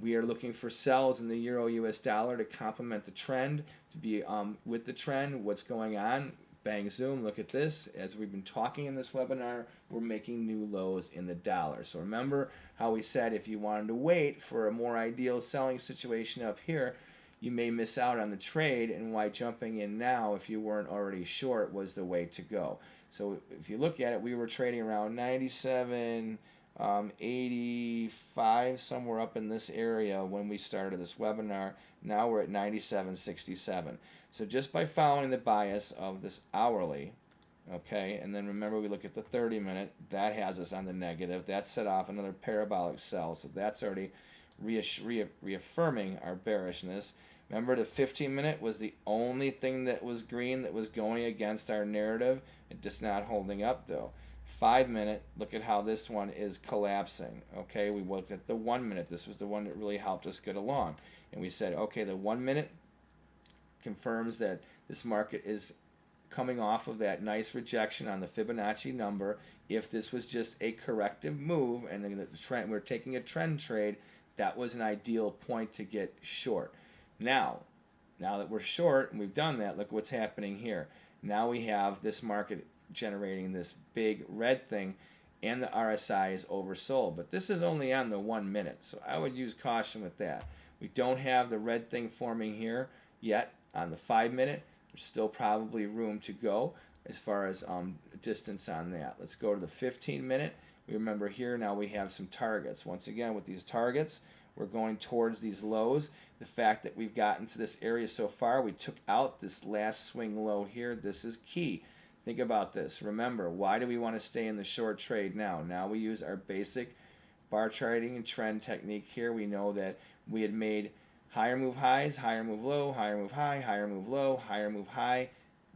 We are looking for sells in the Euro US dollar to complement the trend, to be with the trend, what's going on. Bang, zoom, look at this. As we've been talking in this webinar, we're making new lows in the dollar. So remember how we said if you wanted to wait for a more ideal selling situation up here, you may miss out on the trade, and why jumping in now if you weren't already short was the way to go. So if you look at it, we were trading around 97, 85, somewhere up in this area when we started this webinar. Now we're at 97.67. So just by following the bias of this hourly, okay, and then remember we look at the 30-minute, that has us on the negative. That set off another parabolic sell, so that's already reaffirming our bearishness. Remember, the 15-minute was the only thing that was green that was going against our narrative. It's just not holding up, though. 5-minute, look at how this one is collapsing. Okay, we looked at the 1-minute. This was the one that really helped us get along. And we said, okay, the 1-minute confirms that this market is coming off of that nice rejection on the Fibonacci number. If this was just a corrective move and the trend, we're taking a trend trade, that was an ideal point to get short. Now that we're short and we've done that, look what's happening here. Now we have this market generating this big red thing, and the RSI is oversold. But this is only on the 1-minute, so I would use caution with that. We don't have the red thing forming here yet on the 5-minute. There's still probably room to go as far as distance on that. Let's go to the 15-minute. We remember here now we have some targets. Once again, with these targets, we're going towards these lows. The fact that we've gotten to this area so far, we took out this last swing low here. This is key. Think about this. Remember, why do we want to stay in the short trade now? Now we use our basic bar charting and trend technique here. We know that we had made higher move highs, higher move low, higher move high, higher move low, higher move high.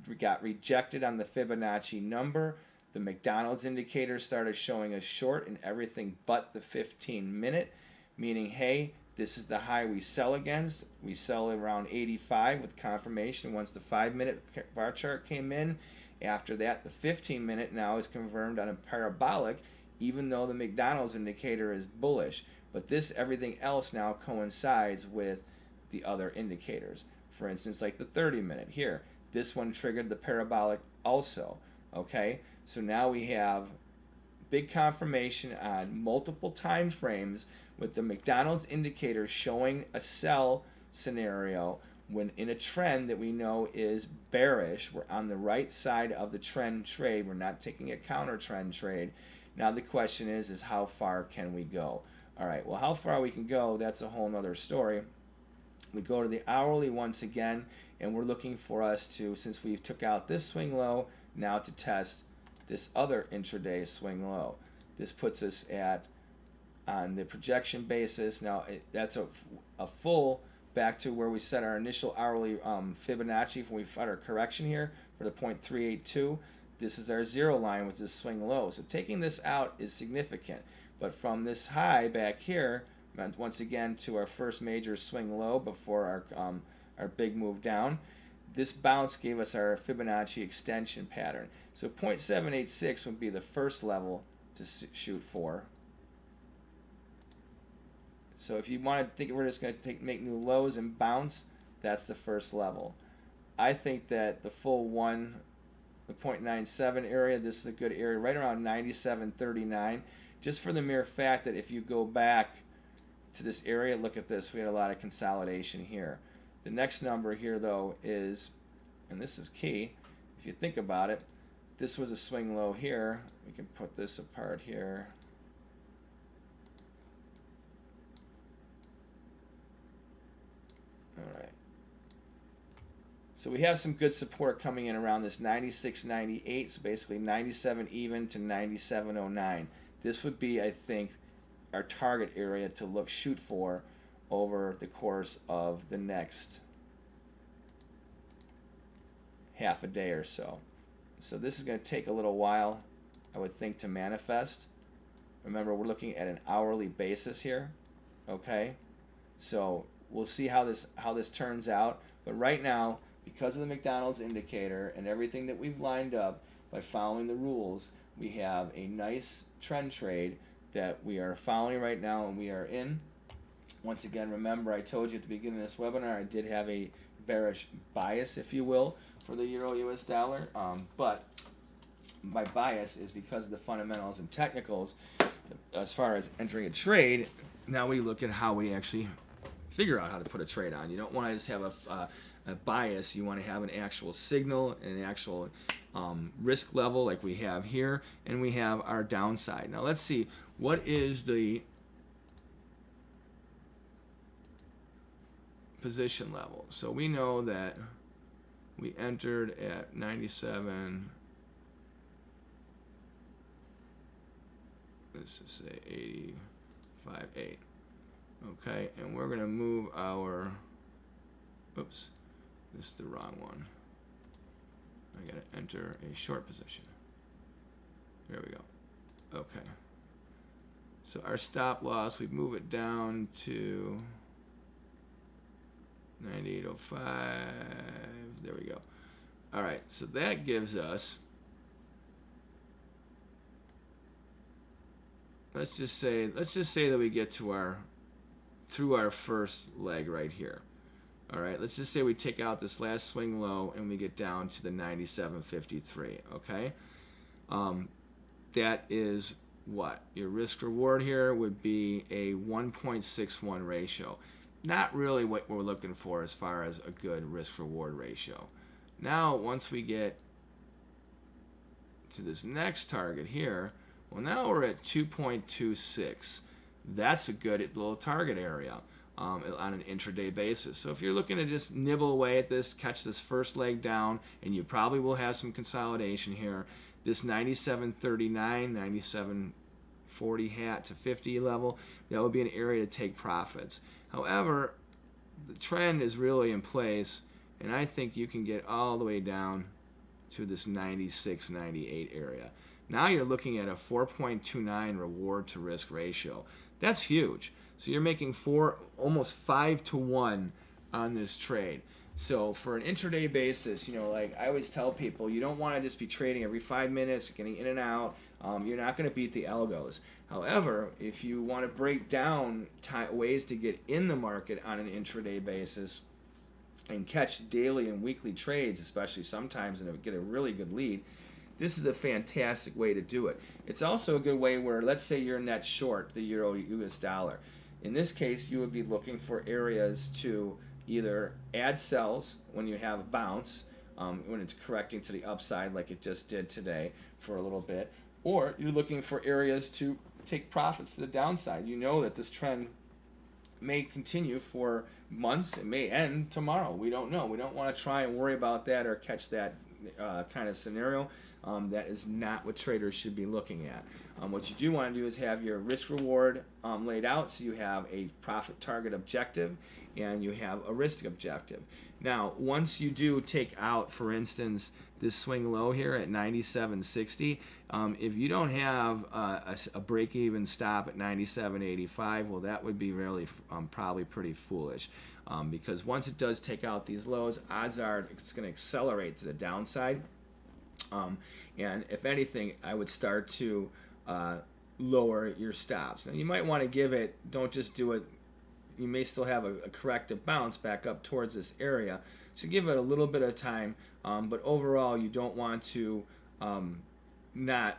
We got rejected on the Fibonacci number. The McDonald's indicator started showing us short in everything but the 15-minute, meaning, hey, this is the high we sell against. We sell around 85 with confirmation once the 5-minute bar chart came in. After that, the 15-minute now is confirmed on a parabolic, even though the McDonald's indicator is bullish. But this, everything else now coincides with the other indicators. For instance, like the 30-minute here. This one triggered the parabolic also. Okay, so now we have big confirmation on multiple time frames with the McDonald's indicator showing a sell scenario when in a trend that we know is bearish. We're on the right side of the trend trade. We're not taking a counter trend trade. Now the question is how far can we go? All right, well, how far we can go, that's a whole nother story. We go to the hourly once again, and we're looking for us to, since we took out this swing low, now to test this other intraday swing low. This puts us at, on the projection basis, now that's a full back to where we set our initial hourly Fibonacci when we had our correction here for the 0.382. This is our zero line, which is swing low. So taking this out is significant. But from this high back here, once again to our first major swing low before our big move down, this bounce gave us our Fibonacci extension pattern. So 0.786 would be the first level to shoot for. So if you want to think we're just going to make new lows and bounce, that's the first level. I think that the full one, the 0.97 area, this is a good area, right around 97.39, just for the mere fact that if you go back to this area, look at this, we had a lot of consolidation here. The next number here, though, is, and this is key, if you think about it, this was a swing low here. We can put this apart here. All right. So we have some good support coming in around this 96.98, so basically 97 even to 97.09. This would be, I think, our target area to shoot for over the course of the next half a day or so. So this is going to take a little while. I would think, to manifest. Remember, we're looking at an hourly basis here, okay? So we'll see how this turns out. But right now, because of the McDonald's indicator and everything that we've lined up by following the rules, we have a nice trend trade that we are following right now, and we are in. Once again, remember, I told you at the beginning of this webinar I did have a bearish bias, if you will, for the Euro US dollar, but my bias is because of the fundamentals and technicals. As far as entering a trade, now we look at how we actually figure out how to put a trade on. You don't want to just have a bias. You want to have an actual signal and an actual risk level like we have here, and we have our downside. Now let's see, what is the position level? So we know that we entered at 97, let's just say 85.8. Okay, and we're going to move our, oops, this is the wrong one. I got to enter a short position. There we go. Okay. So our stop loss, we move it down to 98.05. There we go. All right, so that gives us, let's just say that we get to through our first leg right here. All right, let's just say we take out this last swing low and we get down to the 97.53. Okay, that is what your risk reward here would be, a 1.61 ratio. Not really what we're looking for as far as a good risk reward ratio. Now once we get to this next target here, well, now we're at 2.26. That's a good little target area on an intraday basis. So if you're looking to just nibble away at this, catch this first leg down, and you probably will have some consolidation here, this 97.39, 97.40 hat to 50 level, that would be an area to take profits. However, the trend is really in place, and I think you can get all the way down to this 96, 98 area. Now you're looking at a 4.29 reward to risk ratio. That's huge. So you're making almost 5 to 1 on this trade. So for an intraday basis, like I always tell people, you don't want to just be trading every 5 minutes, getting in and out. You're not going to beat the algos. However, if you want to break down ways to get in the market on an intraday basis and catch daily and weekly trades, especially sometimes, and get a really good lead, this is a fantastic way to do it. It's also a good way where, let's say you're net short the Euro US dollar. In this case, you would be looking for areas to either add sells when you have a bounce, when it's correcting to the upside like it just did today for a little bit, or you're looking for areas to take profits to the downside. You know that this trend may continue for months. It may end tomorrow. We don't know. We don't want to try and worry about that or catch that kind of scenario. That is not what traders should be looking at. What you do want to do is have your risk reward laid out, so you have a profit target objective and you have a risk objective. Now, once you do take out, for instance, this swing low here at 97.60, if you don't have a break-even stop at 97.85, well, that would be really probably pretty foolish, because once it does take out these lows, odds are it's going to accelerate to the downside. And if anything, I would start to lower your stops. Now, you might want to give it, don't just do it, you may still have a corrective bounce back up towards this area, so give it a little bit of time, but overall you don't want to not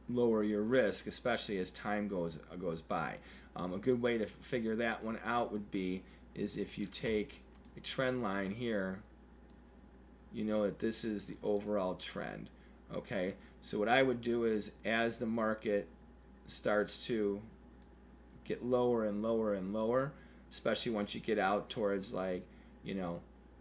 lower your risk, especially as time goes by. A good way to figure that one out would be is if you take a trend line here, you know that this is the overall trend. Okay, so what I would do is, as the market starts to get lower and lower and lower, especially once you get out towards, like,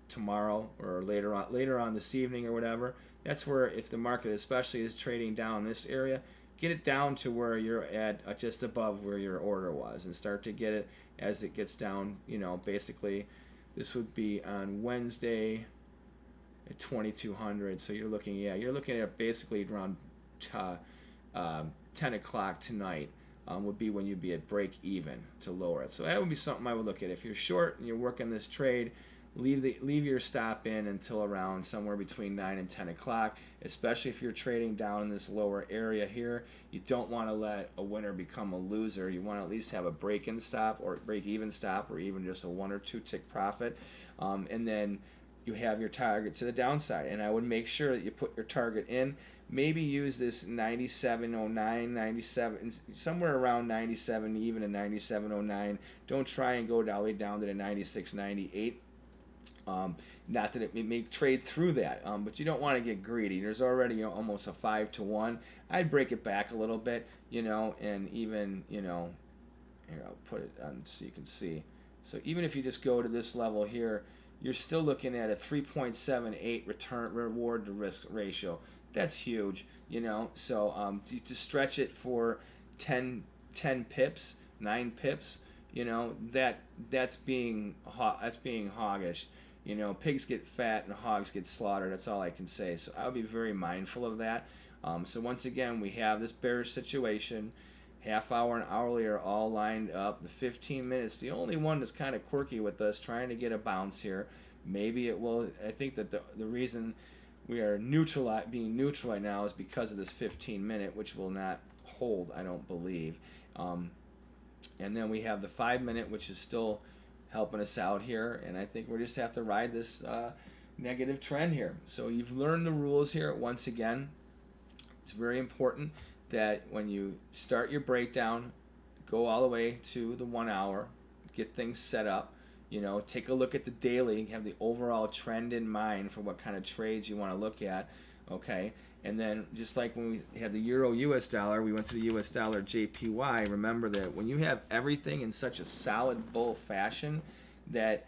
tomorrow or later on this evening or whatever, that's where, if the market especially is trading down this area, get it down to where you're at just above where your order was, and start to get it as it gets down. Basically this would be on Wednesday at 2200. So you're looking at basically around 10 o'clock tonight would be when you'd be at break even to lower it. So that would be something I would look at. If you're short and you're working this trade, leave your stop in until around somewhere between 9 and 10 o'clock, especially if you're trading down in this lower area here. You don't want to let a winner become a loser. You want to at least have a break-in stop or break-even stop, or even just a 1 or 2 tick profit, and then you have your target to the downside. And I would make sure that you put your target in. Maybe use this 97.09, 97, somewhere around 97, even a 97.09. Don't try and go all the way down to the 96.98. Not that it may trade through that, but you don't want to get greedy. There's already almost a 5-to-1. I'd break it back a little bit, and even, here, I'll put it on so you can see. So even if you just go to this level here, you're still looking at a 3.78 reward to risk ratio. That's huge, So to stretch it for 10 pips, 9 pips, that's being hoggish. Pigs get fat and hogs get slaughtered. That's all I can say. So I'll be very mindful of that. So once again, we have this bearish situation. Half hour and hourly are all lined up. The 15 minutes, the only one that's kind of quirky with us, trying to get a bounce here. Maybe it will. I think that the reason we are being neutral right now is because of this 15-minute, which will not hold, I don't believe. And then we have the 5-minute, which is still helping us out here. And I think we just have to ride this negative trend here. So you've learned the rules here. Once again, it's very important that when you start your breakdown, go all the way to the 1 hour, get things set up. Take a look at the daily, have the overall trend in mind for what kind of trades you want to look at, okay? And then just like when we had the Euro US dollar, we went to the US dollar JPY. Remember that when you have everything in such a solid bull fashion that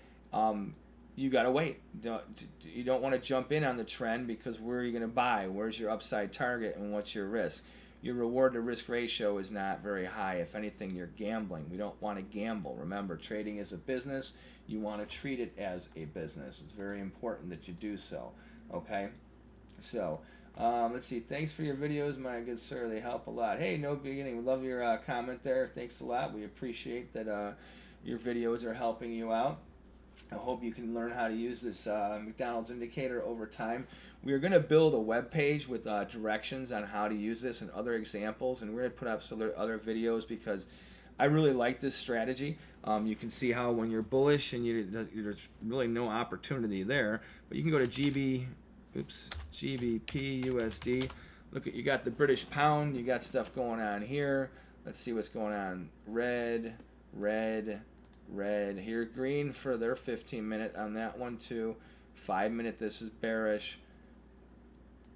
you got to wait. You don't want to jump in on the trend, because where are you going to buy? Where's your upside target and what's your risk? Your reward to risk ratio is not very high. If anything, you're gambling. We don't want to gamble. Remember, trading is a business. You want to treat it as a business. It's very important that you do so. Okay? So, let's see. Thanks for your videos, my good sir. They help a lot. Hey, no beginning. We love your comment there. Thanks a lot. We appreciate that your videos are helping you out. I hope you can learn how to use this McDonald's indicator over time. We are going to build a web page with directions on how to use this and other examples, and we're going to put up some other videos because I really like this strategy. You can see how when you're bullish and there's really no opportunity there, but you can go to GBP USD. Look at, you got the British pound, you got stuff going on here. Let's see what's going on. Red. Here, green for their 15-minute on that one too. 5-minute, this is bearish.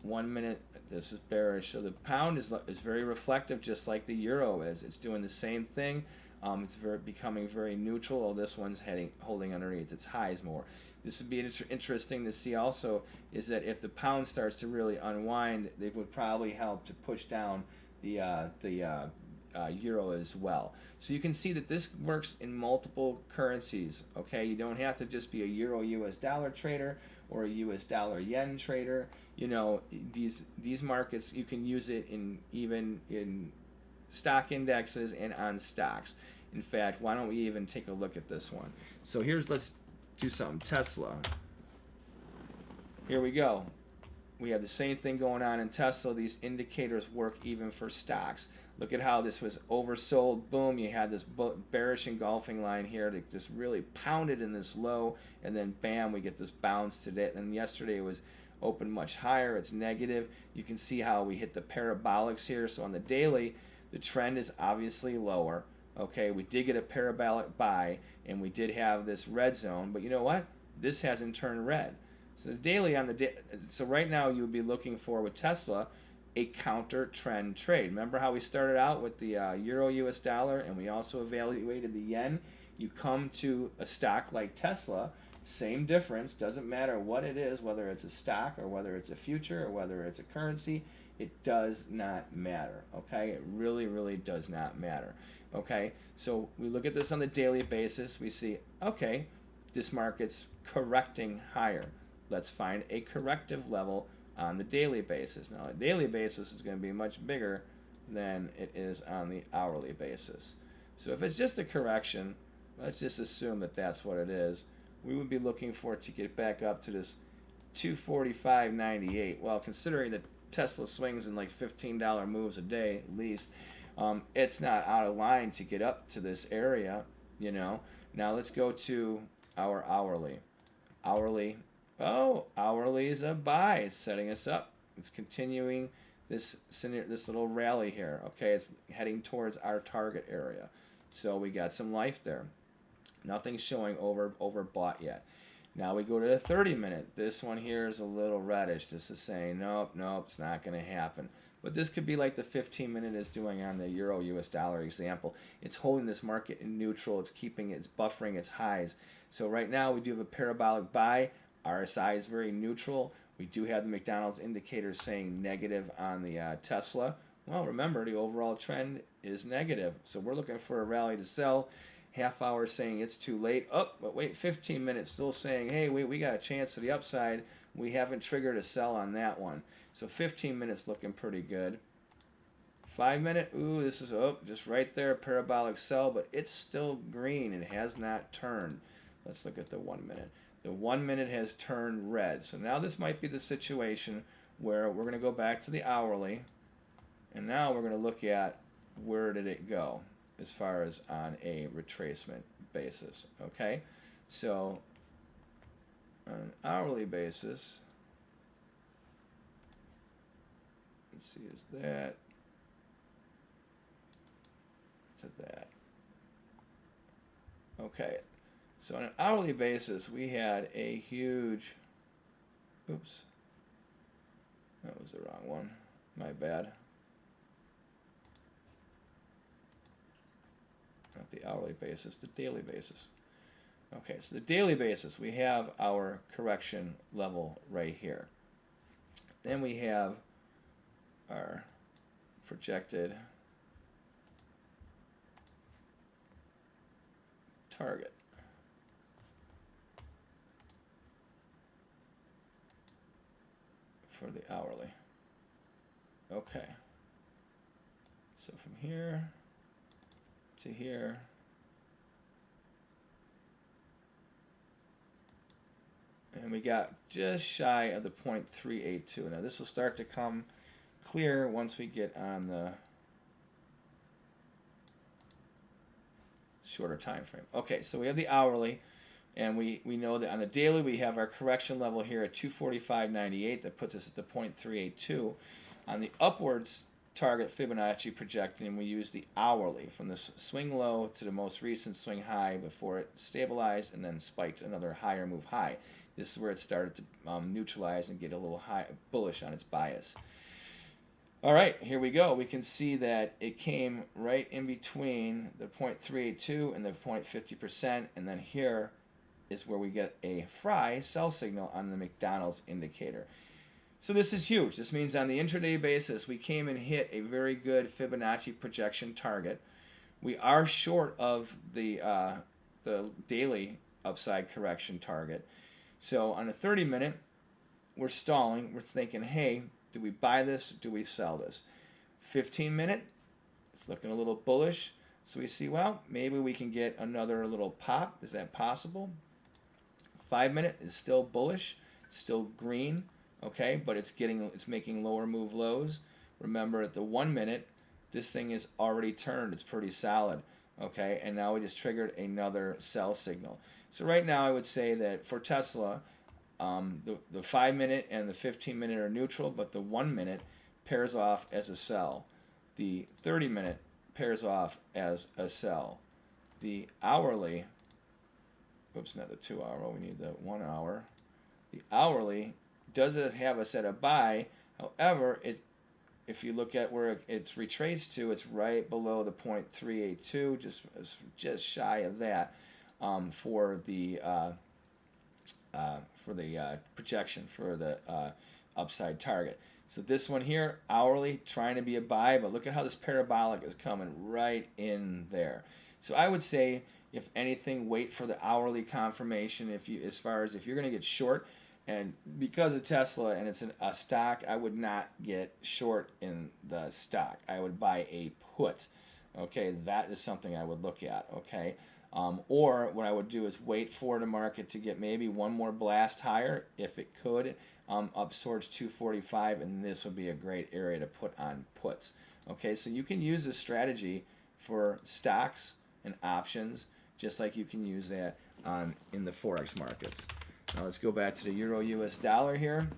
1 minute, this is bearish. So the pound is very reflective, just like the euro is. It's doing the same thing. It's becoming very neutral. Oh, this one's holding underneath its highs more. This would be interesting to see also, is that if the pound starts to really unwind, it would probably help to push down the euro as well. So you can see that this works in multiple currencies. Okay, you don't have to just be a euro US dollar trader or a US dollar yen trader. These markets, you can use it even in stock indexes and on stocks. In fact, why don't we even take a look at this one? So let's do something. Tesla. Here we go. We have the same thing going on in Tesla. These indicators work even for stocks. Look at how this was oversold. Boom, you had this bearish engulfing line here that just really pounded in this low, and then bam, we get this bounce today. And yesterday it was open much higher. It's negative. You can see how we hit the parabolics here. So on the daily, the trend is obviously lower. Okay, we did get a parabolic buy, and we did have this red zone, but you know what? This hasn't turned red. So the daily so right now you would be looking for, with Tesla, a counter trend trade. Remember how we started out with the euro US dollar, and we also evaluated the yen? You come to a stock like Tesla, same difference, doesn't matter what it is, whether it's a stock or whether it's a future or whether it's a currency, it does not matter. Okay, it really, really does not matter. Okay, so we look at this on the daily basis, we see, okay, this market's correcting higher. Let's find a corrective level on the daily basis. Now, a daily basis is going to be much bigger than it is on the hourly basis. So if it's just a correction, let's just assume that that's what it is. We would be looking for it to get back up to this 245.98. Well, considering that Tesla swings in like $15 moves a day at least, it's not out of line to get up to this area, you know. Now let's go to our hourly. Hourly is a buy. It's setting us up. It's continuing this little rally here. Okay, it's heading towards our target area. So we got some life there. Nothing's showing overbought yet. Now we go to the 30-minute. This one here is a little reddish. This is saying, nope, it's not going to happen. But this could be like the 15-minute is doing on the Euro US dollar example. It's holding this market in neutral. It's buffering its highs. So right now we do have a parabolic buy. RSI is very neutral. We do have the McDonald's indicator saying negative on the Tesla. Well, remember, the overall trend is negative. So we're looking for a rally to sell. Half hour saying it's too late. Oh, but wait, 15 minutes still saying, hey, we got a chance to the upside. We haven't triggered a sell on that one. So 15 minutes looking pretty good. 5 minute, ooh, this is just right there, parabolic sell, but it's still green. It has not turned. Let's look at the 1 minute. The 1 minute has turned red. So now this might be the situation where we're going to go back to the hourly. And now we're going to look at where did it go as far as on a retracement basis. Okay, so on an hourly basis, let's see, is that to that. Okay, so on an hourly basis, we had a huge, oops, that was the wrong one, my bad. Not the hourly basis, the daily basis. Okay, so the daily basis, we have our correction level right here. Then we have our projected target. For the hourly. Okay. So from here to here, and we got just shy of the 0.382. Now this will start to come clear once we get on the shorter time frame. Okay, so we have the hourly, and we know that on the daily we have our correction level here at 245.98. That puts us at the 0.382. On the upwards target Fibonacci projecting, we use the hourly from the swing low to the most recent swing high before it stabilized and then spiked another higher move high. This is where it started to neutralize and get a little high bullish on its bias. All right, here we go. We can see that it came right in between the 0.382 and the 0.50%, and then here is where we get a fry sell signal on the McDonald's indicator. So this is huge. This means on the intraday basis, we came and hit a very good Fibonacci projection target. We are short of the daily upside correction target. So on a 30-minute, we're stalling. We're thinking, hey, do we buy this? Do we sell this? 15-minute, it's looking a little bullish. So we see, well, maybe we can get another little pop. Is that possible? 5-minute is still bullish, still green. Okay, but it's making lower move lows. Remember, at the 1 minute, this thing is already turned. It's pretty solid. Okay, and now we just triggered another sell signal. So right now, I would say that for Tesla, the 5-minute and the 15-minute are neutral, but the 1 minute pairs off as a sell. The 30-minute pairs off as a sell. The hourly, oops, not the 2 hour. We need the 1 hour. The hourly doesn't have us at a buy. However, if you look at where it's retraced to, it's right below the 0.382, just shy of that for the projection for the upside target. So this one here, hourly, trying to be a buy, but look at how this parabolic is coming right in there. So I would say, if anything, wait for the hourly confirmation. As far as if you're going to get short, And because of Tesla and it's a stock, I would not get short in the stock. I would buy a put. Okay, that is something I would look at. Okay, or what I would do is wait for the market to get maybe one more blast higher, if it could, up towards 245, and this would be a great area to put on puts. Okay, so you can use this strategy for stocks and options, just like you can use that in the Forex markets. Now let's go back to the Euro US dollar here.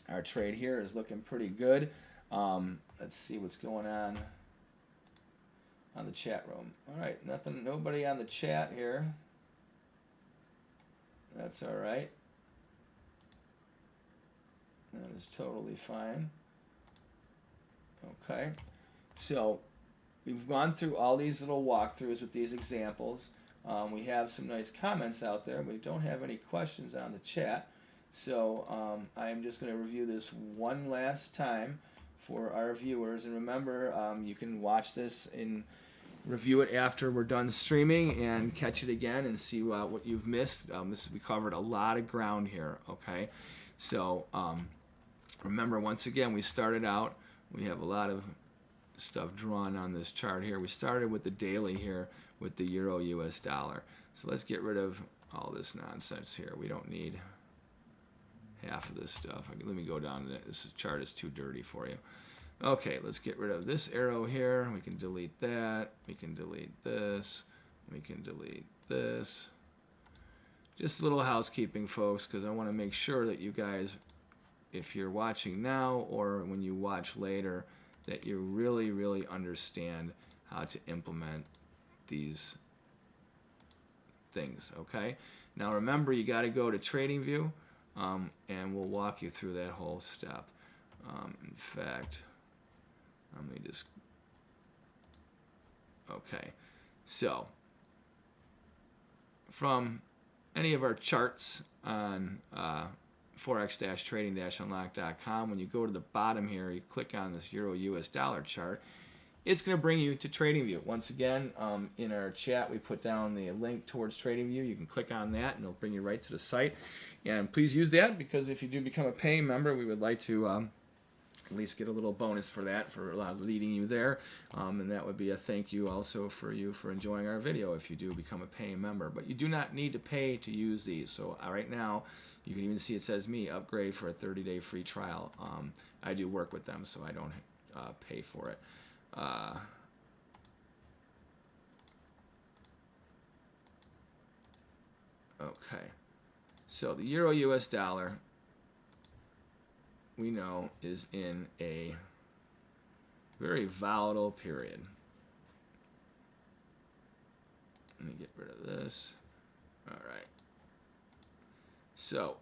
Our trade here is looking pretty good. Let's see what's going on the chat room. All right, nobody on the chat here. That's all right. That is totally fine. Okay, so we've gone through all these little walkthroughs with these examples. We have some nice comments out there. We don't have any questions on the chat. So I am just going to review this one last time for our viewers. And remember, you can watch this and review it after we're done streaming and catch it again and see what you've missed. We covered a lot of ground here, okay? So remember, once again, we started out, we have a lot of stuff drawn on this chart here. We started with the daily here with the Euro US dollar. So let's get rid of all this nonsense here. We don't need half of this stuff. Let me go down to that. This chart is too dirty for you. Okay, let's get rid of this arrow here. We can delete that. We can delete this. We can delete this. Just a little housekeeping, folks, because I want to make sure that you guys, if you're watching now or when you watch later, that you really, really understand how to implement these things, okay? Now remember, you got to go to TradingView, and we'll walk you through that whole step. In fact, let me just, okay. So, from any of our charts on forex-trading-unlock.com, when you go to the bottom here, you click on this Euro US dollar chart, it's going to bring you to TradingView. Once again, in our chat, we put down the link towards TradingView. You can click on that, and it'll bring you right to the site. And please use that, because if you do become a paying member, we would like to at least get a little bonus for that, for leading you there. And that would be a thank you also for you for enjoying our video if you do become a paying member. But you do not need to pay to use these. So right now, you can even see it says me, upgrade for a 30-day free trial. I do work with them, so I don't pay for it. Okay, so the Euro US dollar, we know, is in a very volatile period. Let me get rid of this. All right. So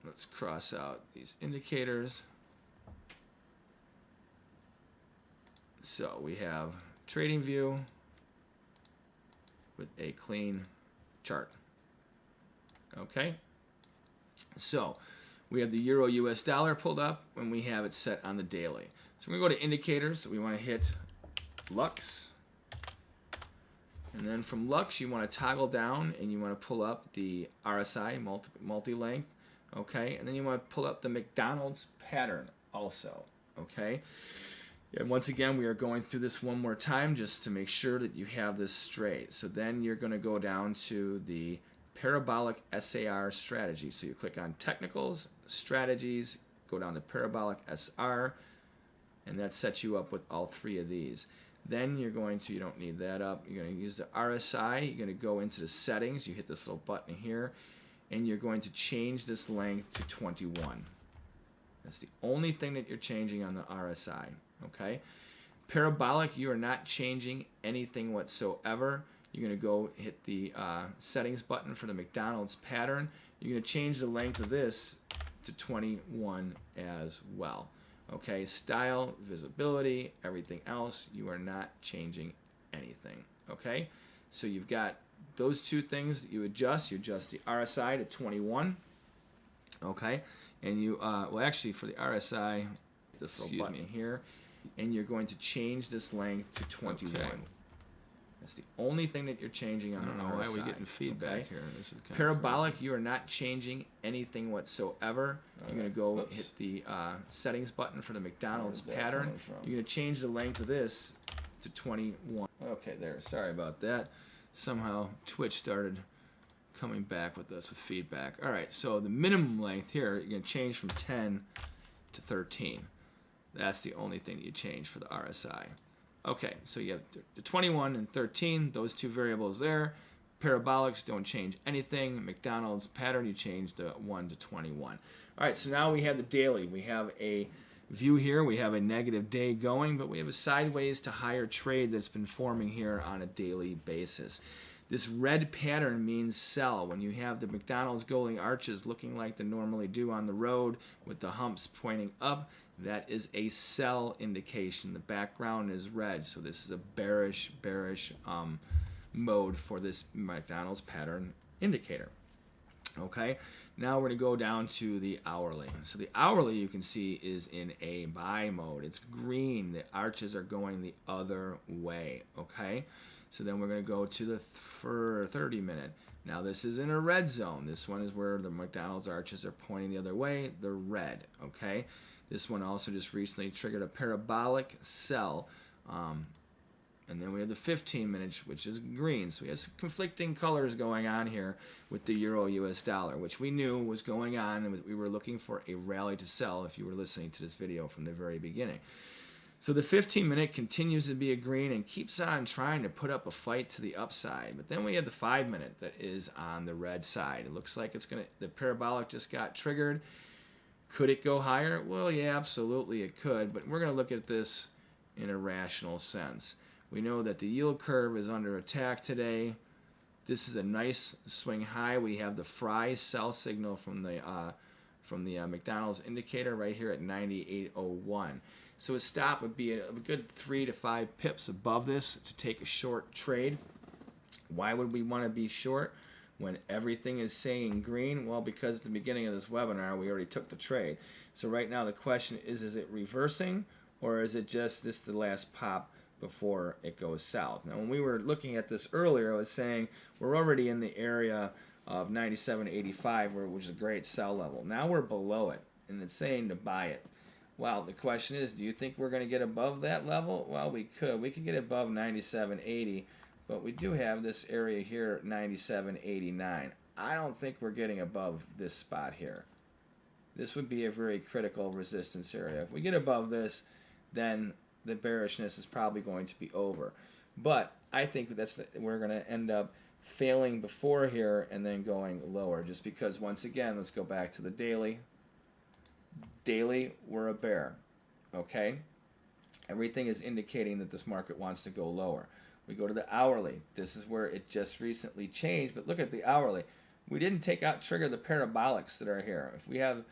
let's cross out these indicators. So we have TradingView with a clean chart. Okay. So we have the Euro US dollar pulled up and we have it set on the daily. So we're going to go to indicators. So we want to hit Lux. And then from Lux, you want to toggle down and you want to pull up the RSI, multi-length. Okay. And then you want to pull up the McDonald's pattern also. Okay. And once again, we are going through this one more time just to make sure that you have this straight. So then you're going to go down to the Parabolic SAR strategy. So you click on Technicals, Strategies, go down to Parabolic SR, and that sets you up with all three of these. Then you're going to, you don't need that up, you're going to use the RSI, you're going to go into the settings, you hit this little button here, and you're going to change this length to 21. That's the only thing that you're changing on the RSI. Okay, Parabolic, you are not changing anything whatsoever. You're going to go hit the settings button for the McDonald's pattern. You're going to change the length of this to 21 as well. Okay, style, visibility, everything else, you are not changing anything. Okay, so you've got those two things that you adjust. You adjust the RSI to 21. Okay, and you, well, actually, for the RSI, this little button here, and you're going to change this length to 21. Okay. That's the only thing that you're changing on the RSI. I don't know why we're getting feedback here. This is kind Parabolic, of you are not changing anything whatsoever. You're going to go hit the settings button for the McDonald's pattern. You're going to change the length of this to 21. Okay, there. Sorry about that. Somehow Twitch started coming back with us with feedback. All right, so the minimum length here, you're going to change from 10 to 13. That's the only thing that you change for the RSI. Okay, so you have the 21 and 13, those two variables there. Parabolics don't change anything. McDonald's pattern, you change the 1 to 21. All right, so now we have the daily. We have a view here. We have a negative day going, but we have a sideways to higher trade that's been forming here on a daily basis. This red pattern means sell. When you have the McDonald's golden arches looking like they normally do on the road with the humps pointing up, that is a sell indication. The background is red, so this is a bearish mode for this McDonald's pattern indicator. Okay, now we're going to go down to the hourly. So the hourly, you can see, is in a buy mode. It's green. The arches are going the other way. Okay, so then we're going to go to the 30-minute. Now this is in a red zone. This one is where the McDonald's arches are pointing the other way. They're red. Okay. This one also just recently triggered a parabolic sell. And then we have the 15-minute, which is green. So we have some conflicting colors going on here with the Euro-US dollar, which we knew was going on, and we were looking for a rally to sell if you were listening to this video from the very beginning. So the 15-minute continues to be a green and keeps on trying to put up a fight to the upside. But then we have the 5-minute that is on the red side. It looks like it's going to, the parabolic just got triggered. Could it go higher? Well, yeah, absolutely it could, but we're going to look at this in a rational sense. We know that the yield curve is under attack today. This is a nice swing high. We have the Fry sell signal from the McDonald's indicator right here at 98.01. So a stop would be a good 3 to 5 pips above this to take a short trade. Why would we want to be short when everything is saying green? Well, because at the beginning of this webinar, we already took the trade. So right now the question is it reversing, or is it just this the last pop before it goes south? Now, when we were looking at this earlier, I was saying we're already in the area of 97.85, which is a great sell level. Now we're below it, and it's saying to buy it. Well, the question is, do you think we're going to get above that level? Well, we could. We could get above 97.80. But we do have this area here at 97.89. I don't think we're getting above this spot here. This would be a very critical resistance area. If we get above this, then the bearishness is probably going to be over. But I think we're going to end up failing before here and then going lower. Just because, once again, let's go back to the daily. Daily, we're a bear. Okay? Everything is indicating that this market wants to go lower. We go to the hourly. This is where it just recently changed, but look at the hourly. We didn't trigger the parabolics that are here. If we have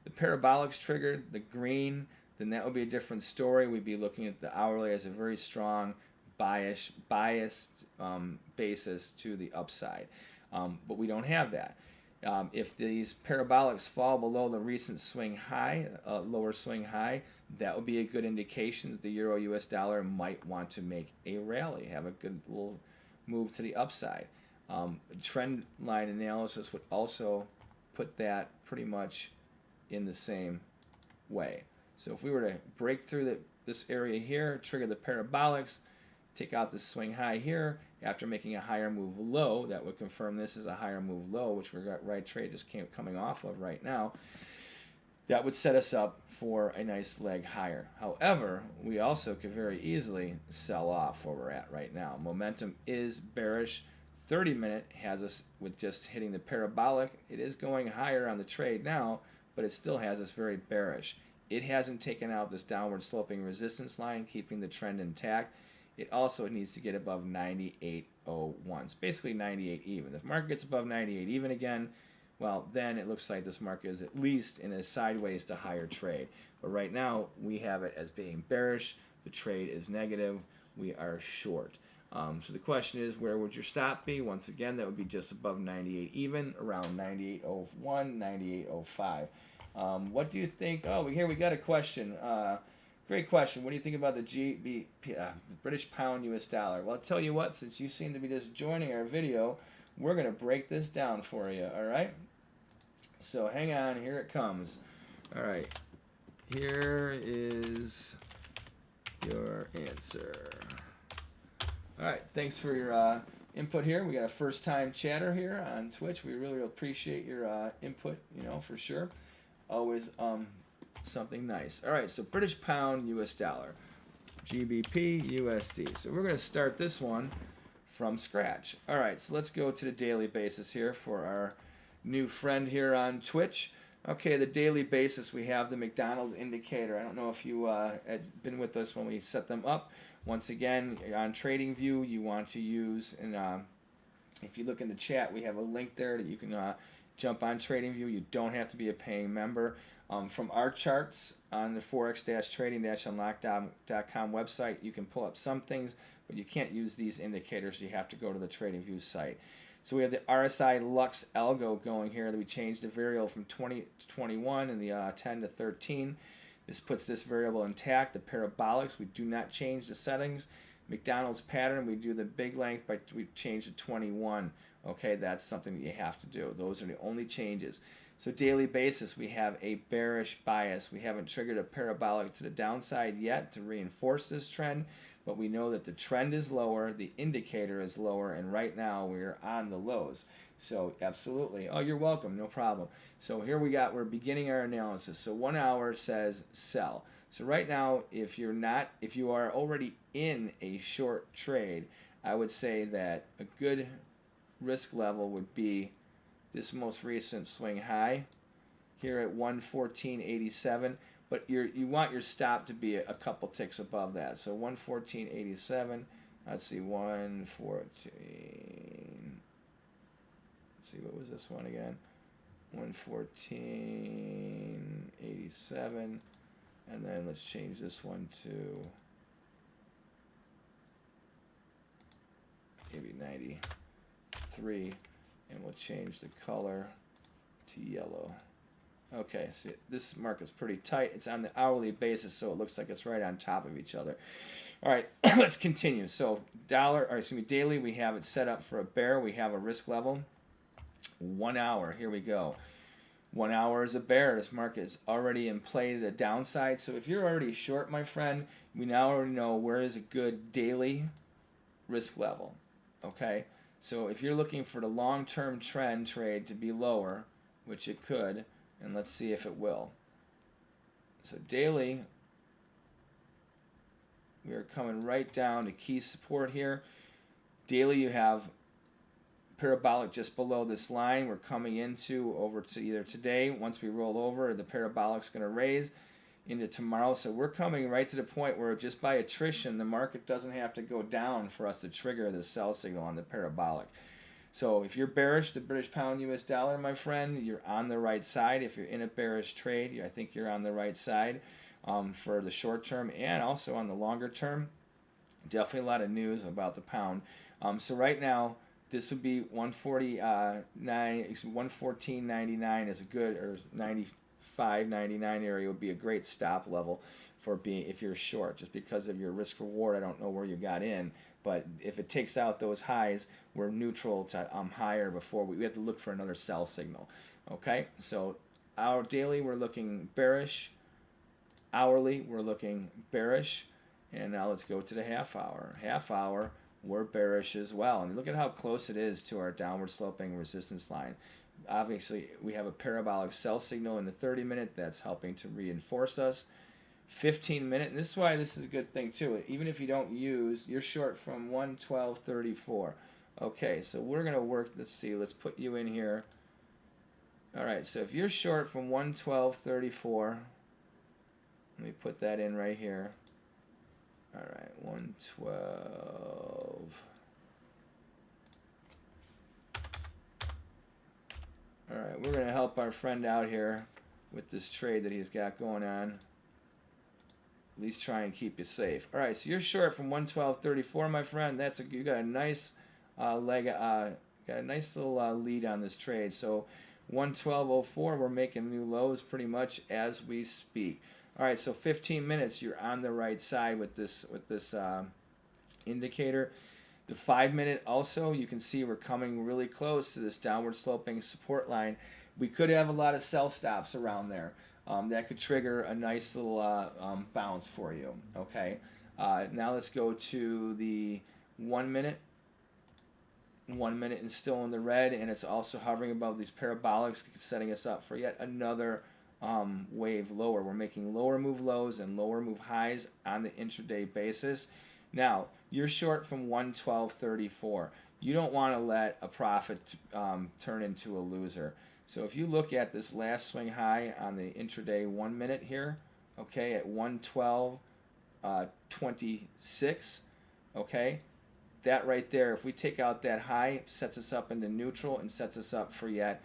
the parabolics triggered, the green, then that would be a different story. We'd be looking at the hourly as a very strong biased basis to the upside. But we don't have that. If these parabolics fall below the recent swing high, lower swing high, that would be a good indication that the Euro-US dollar might want to make a rally, have a good little move to the upside. Trend line analysis would also put that pretty much in the same way. So if we were to break through this area here, trigger the parabolics, take out the swing high here, after making a higher move low, that would confirm this is a higher move low, which we got right trade just coming off of right now. That would set us up for a nice leg higher. However, we also could very easily sell off where we're at right now. Momentum is bearish. 30-minute has us with just hitting the parabolic. It is going higher on the trade now, but it still has us very bearish. It hasn't taken out this downward sloping resistance line, keeping the trend intact. It also needs to get above 98.01. It's basically 98 even. If the market gets above 98 even again, well, then it looks like this market is at least in a sideways to higher trade. But right now, we have it as being bearish. The trade is negative. We are short. So the question is, where would your stop be? Once again, that would be just above 98 even, around 98.01, 98.05. What do you think? Oh, here we got a question Great question. What do you think about the the British Pound US Dollar? Well, I'll tell you what, since you seem to be just joining our video, we're going to break this down for you, all right? So hang on, here it comes. All right, here is your answer. All right, thanks for your input here. We got a first-time chatter here on Twitch. We really appreciate your input, you know, for sure. Always something nice. All right, so British Pound US Dollar, GBP USD. So we're going to start this one from scratch. All right, so let's go to the daily basis here for our new friend here on Twitch. Okay, the daily basis, we have the McDonald indicator. I don't know if you had been with us when we set them up. Once again, on TradingView, you want to use, and if you look in the chat, we have a link there that you can jump on TradingView. You don't have to be a paying member. From our charts on the forex-trading-unlocked.com website, you can pull up some things, but you can't use these indicators. You have to go to the TradingView site. So we have the RSI Lux Algo going here. That we changed the variable from 20 to 21 and the 10 to 13. This puts this variable intact. The Parabolics, we do not change the settings. McDonald's pattern, we do the big length, but we change to 21. Okay, that's something that you have to do. Those are the only changes. So daily basis, we have a bearish bias. We haven't triggered a parabolic to the downside yet to reinforce this trend, but we know that the trend is lower, the indicator is lower, and right now we're on the lows. So absolutely. Oh, you're welcome. No problem. So here we're beginning our analysis. So 1 hour says sell. So right now, if you are already in a short trade, I would say that a good risk level would be this most recent swing high here at 114.87, but you want your stop to be a couple ticks above that. So 114.87. Let's see, 114. Let's see, what was this one again? 114.87, and then let's change this one to maybe 93. And we'll change the color to yellow. Okay, see, this market's pretty tight. It's on the hourly basis, so it looks like it's right on top of each other. All right, let's continue. So daily, we have it set up for a bear. We have a risk level. 1 hour, here we go. 1 hour is a bear. This market is already in play to the downside. So if you're already short, my friend, we now already know where is a good daily risk level. Okay? So if you're looking for the long-term trend trade to be lower, which it could, and let's see if it will. So daily, we are coming right down to key support here. Daily, you have parabolic just below this line. We're coming into over to either today, once we roll over, the parabolic's going to raise into tomorrow. So we're coming right to the point where just by attrition, the market doesn't have to go down for us to trigger the sell signal on the parabolic. So if you're bearish, the British Pound US Dollar, my friend, you're on the right side. If you're in a bearish trade, I think you're on the right side for the short term and also on the longer term. Definitely a lot of news about the pound. So right now, this would be 114.99 is a good, or 95.99 area would be a great stop level for being if you're short, just because of your risk reward. I don't know where you got in, but if it takes out those highs, we're neutral to higher before we have to look for another sell signal. Okay, so our daily we're looking bearish, hourly we're looking bearish, and now let's go to the half hour. Half hour, we're bearish as well, and look at how close it is to our downward sloping resistance line. Obviously, we have a parabolic sell signal in the 30-minute that's helping to reinforce us. 15-minute, and this is why this is a good thing too. Even if you don't use, you're short from 112.34. Okay, so we're going to work, let's see, let's put you in here. All right, so if you're short from 112.34, let me put that in right here. All right, 112. All right, we're going to help our friend out here with this trade that he's got going on. At least try and keep you safe. All right, so you're short from 112.34, my friend. You got a nice got a nice little lead on this trade. So 112.04, we're making new lows pretty much as we speak. All right, so 15 minutes, you're on the right side with this indicator. The 5-minute also, you can see we're coming really close to this downward sloping support line. We could have a lot of sell stops around there. That could trigger a nice little bounce for you. Okay. Now let's go to the 1 minute. 1 minute and still in the red, and it's also hovering above these parabolics, setting us up for yet another wave lower. We're making lower move lows and lower move highs on the intraday basis. Now, you're short from 112.34. You don't want to let a profit turn into a loser. So if you look at this last swing high on the intraday 1 minute here, okay, at 112.26, okay, that right there, if we take out that high, sets us up into neutral and sets us up for yet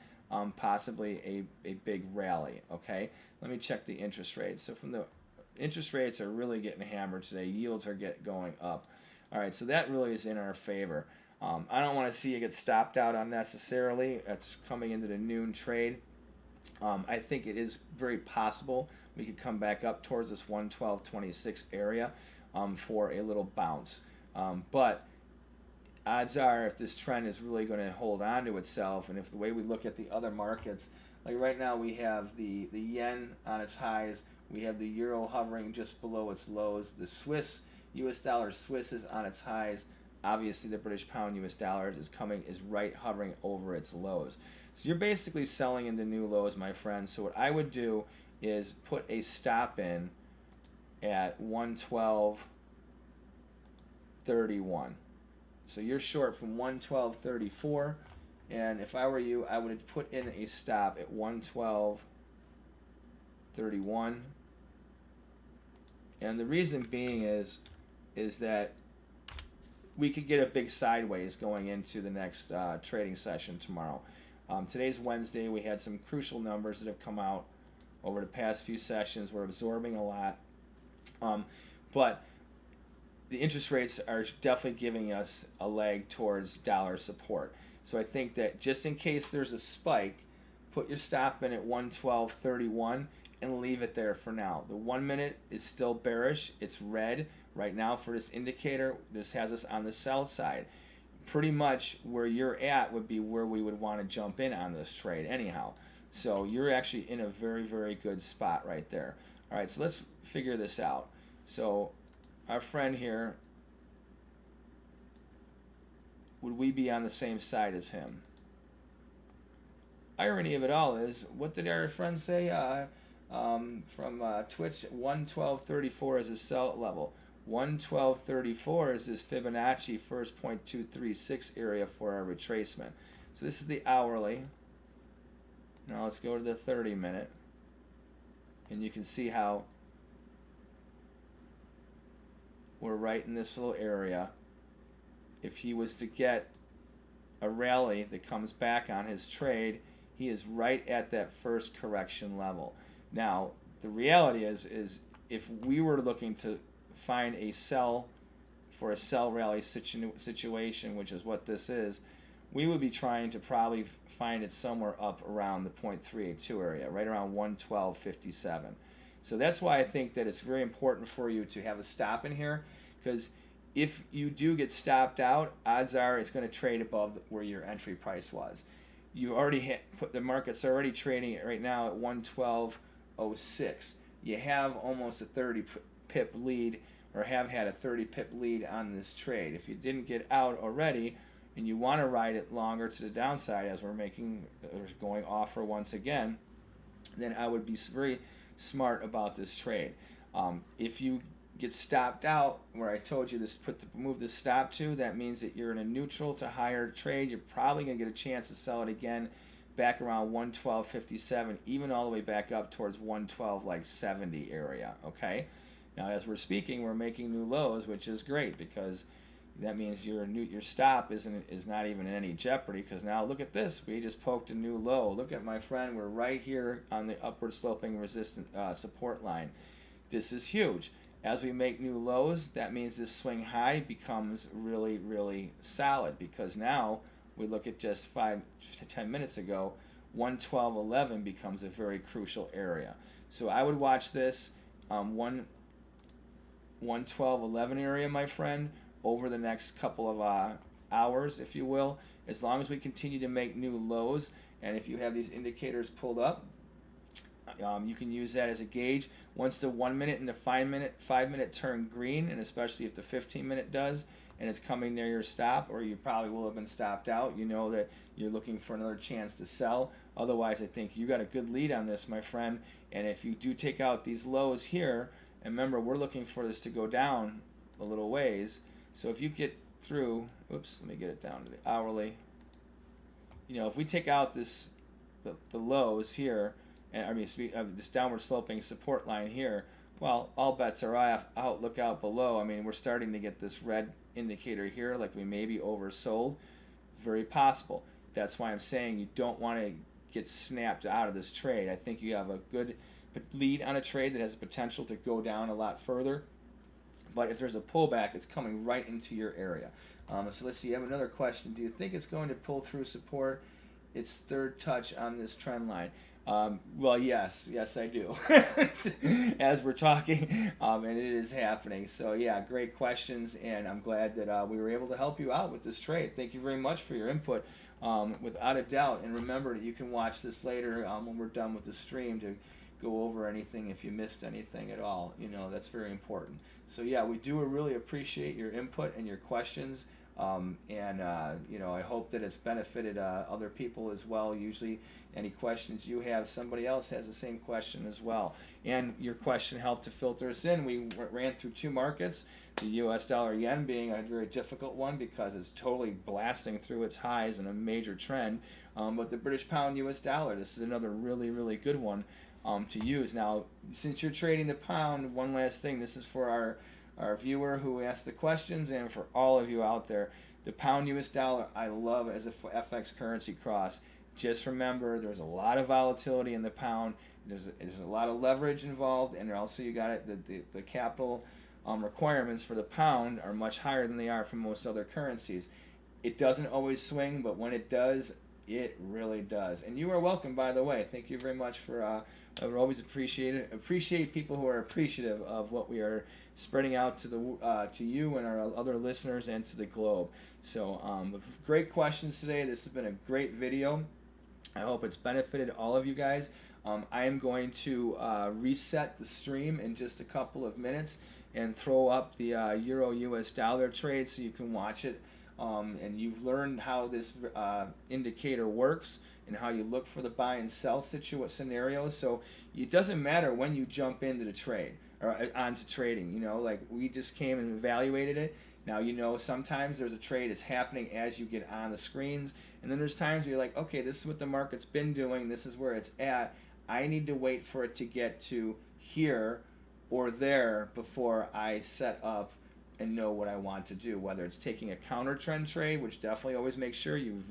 possibly a big rally. Okay, let me check the interest rates. So from the interest rates are really getting hammered today. Yields are going up. All right, so that really is in our favor. I don't want to see you get stopped out unnecessarily. That's coming into the noon trade. I think it is very possible we could come back up towards this 112.26 area for a little bounce. But odds are, if this trend is really going to hold on to itself, and if the way we look at the other markets, like right now we have the yen on its highs, we have the euro hovering just below its lows, the US dollar Swiss is on its highs, obviously the British pound US dollar is right hovering over its lows. So you're basically selling into new lows, my friends. So what I would do is put a stop in at 112.31. So you're short from 112.34, and if I were you, I would put in a stop at 112.31. And the reason being is that we could get a big sideways going into the next trading session tomorrow. Today's Wednesday. We had some crucial numbers that have come out over the past few sessions. We're absorbing a lot, but the interest rates are definitely giving us a leg towards dollar support. So I think that just in case there's a spike, put your stop in at 112.31 and leave it there for now. The 1 minute is still bearish. It's red right now for this indicator. This has us on the sell side. Pretty much where you're at would be where we would want to jump in on this trade anyhow. So you're actually in a very, very good spot right there. All right, so let's figure this out. So our friend here, would we be on the same side as him? Irony of it all is, what did our friend say from Twitch? 112.34 is a sell level. 112.34 is this Fibonacci first 0.236 area for our retracement. So this is the hourly. Now let's go to the 30-minute. And you can see how we're right in this little area. If he was to get a rally that comes back on his trade, he is right at that first correction level. Now, the reality is if we were looking to find a sell for a sell rally situation, which is what this is, we would be trying to probably find it somewhere up around the 0.382 area, right around 112.57. So that's why I think that it's very important for you to have a stop in here, because if you do get stopped out, odds are it's going to trade above where your entry price was. You already the market's already trading right now at 112.06. You have almost a 30 pip lead, or have had a 30 pip lead on this trade. If you didn't get out already and you want to ride it longer to the downside as we're going offer once again, then I would be very smart about this trade. If you get stopped out where I told you this, move the stop to, that means that you're in a neutral to higher trade. You're probably going to get a chance to sell it again back around 112.57, even all the way back up towards 112.70 area. Okay, now as we're speaking, we're making new lows, which is great, because that means your stop is not even in any jeopardy, because now look at this, we just poked a new low. Look at my friend, we're right here on the upward sloping resistant support line. This is huge. As we make new lows, that means this swing high becomes really, really solid, because now we look at just 5 to 10 minutes ago, 112.11 becomes a very crucial area. So I would watch this 112.11 area, my friend, over the next couple of hours, if you will, as long as we continue to make new lows. And if you have these indicators pulled up, you can use that as a gauge. Once the 1 minute and the 5 minute turn green, and especially if the 15-minute does, and it's coming near your stop, or you probably will have been stopped out, you know that you're looking for another chance to sell. Otherwise, I think you got a good lead on this, my friend. And if you do take out these lows here, and remember, we're looking for this to go down a little ways. So if you get through, oops, let me get it down to the hourly. You know, if we take out this, the lows here, and I mean this downward sloping support line here, well, all bets are out. Look out below. I mean, we're starting to get this red indicator here, like we may be oversold. Very possible. That's why I'm saying you don't want to get snapped out of this trade. I think you have a good lead on a trade that has the potential to go down a lot further. But if there's a pullback, it's coming right into your area. So let's see. I have another question. Do you think it's going to pull through support? Its third touch on this trend line. Well, yes, I do. As we're talking, and it is happening. So yeah, great questions, and I'm glad that we were able to help you out with this trade. Thank you very much for your input, without a doubt. And remember that you can watch this later when we're done with the stream to go over anything if you missed anything at all. You know, that's very important. So yeah, we do really appreciate your input and your questions. You know, I hope that it's benefited other people as well. Usually any questions you have, somebody else has the same question as well. And your question helped to filter us in. We ran through two markets, the US dollar yen being a very difficult one because it's totally blasting through its highs in a major trend. But the British pound US dollar, this is another really, really good one to use. Now, since you're trading the pound, one last thing, this is for our viewer who asked the questions, and for all of you out there, the pound US dollar I love as a FX currency cross. Just remember, there's a lot of volatility in the pound. There's a lot of leverage involved, and also you got it. The capital requirements for the pound are much higher than they are for most other currencies. It doesn't always swing, but when it does, it really does. And you are welcome, by the way. Thank you very much for. I would always appreciate people who are appreciative of what we are spreading out to you and our other listeners and to the globe. So great questions today. This has been a great video. I hope it's benefited all of you guys. I am going to reset the stream in just a couple of minutes and throw up the Euro US dollar trade so you can watch it. And you've learned how this indicator works and how you look for the buy and sell scenarios. So it doesn't matter when you jump into the trade or onto trading. You know, like we just came and evaluated it. Now, you know, sometimes there's a trade that's happening as you get on the screens, and then there's times where you're like, okay, this is what the market's been doing, this is where it's at. I need to wait for it to get to here or there before I set up and know what I want to do, whether it's taking a counter trend trade, which definitely always make sure you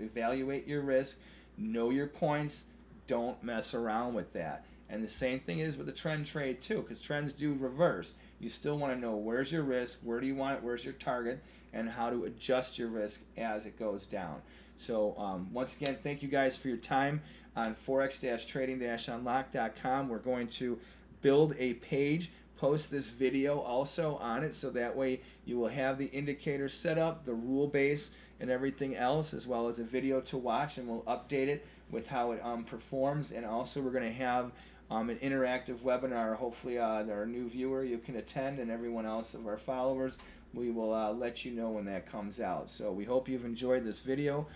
evaluate your risk, know your points, don't mess around with that. And the same thing is with the trend trade too, because trends do reverse. You still want to know where's your risk, where do you want it, where's your target, and how to adjust your risk as it goes down. So once again, thank you guys for your time on forex-trading-unlock.com. We're going to build a page, post this video also on it, so that way you will have the indicator set up, the rule base, and everything else, as well as a video to watch, and we'll update it with how it performs. And also we're going to have an interactive webinar, hopefully our new viewer you can attend, and everyone else of our followers, we will let you know when that comes out. So we hope you've enjoyed this video.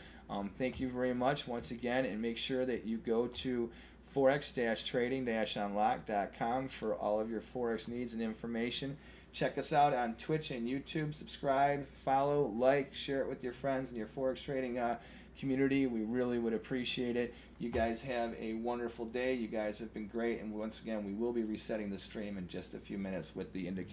Thank you very much once again, and make sure that you go to forex-trading-unlock.com for all of your Forex needs and information. Check us out on Twitch and YouTube. Subscribe, follow, like, share it with your friends and your Forex trading community. We really would appreciate it. You guys have a wonderful day. You guys have been great. And once again, we will be resetting the stream in just a few minutes with the indicator.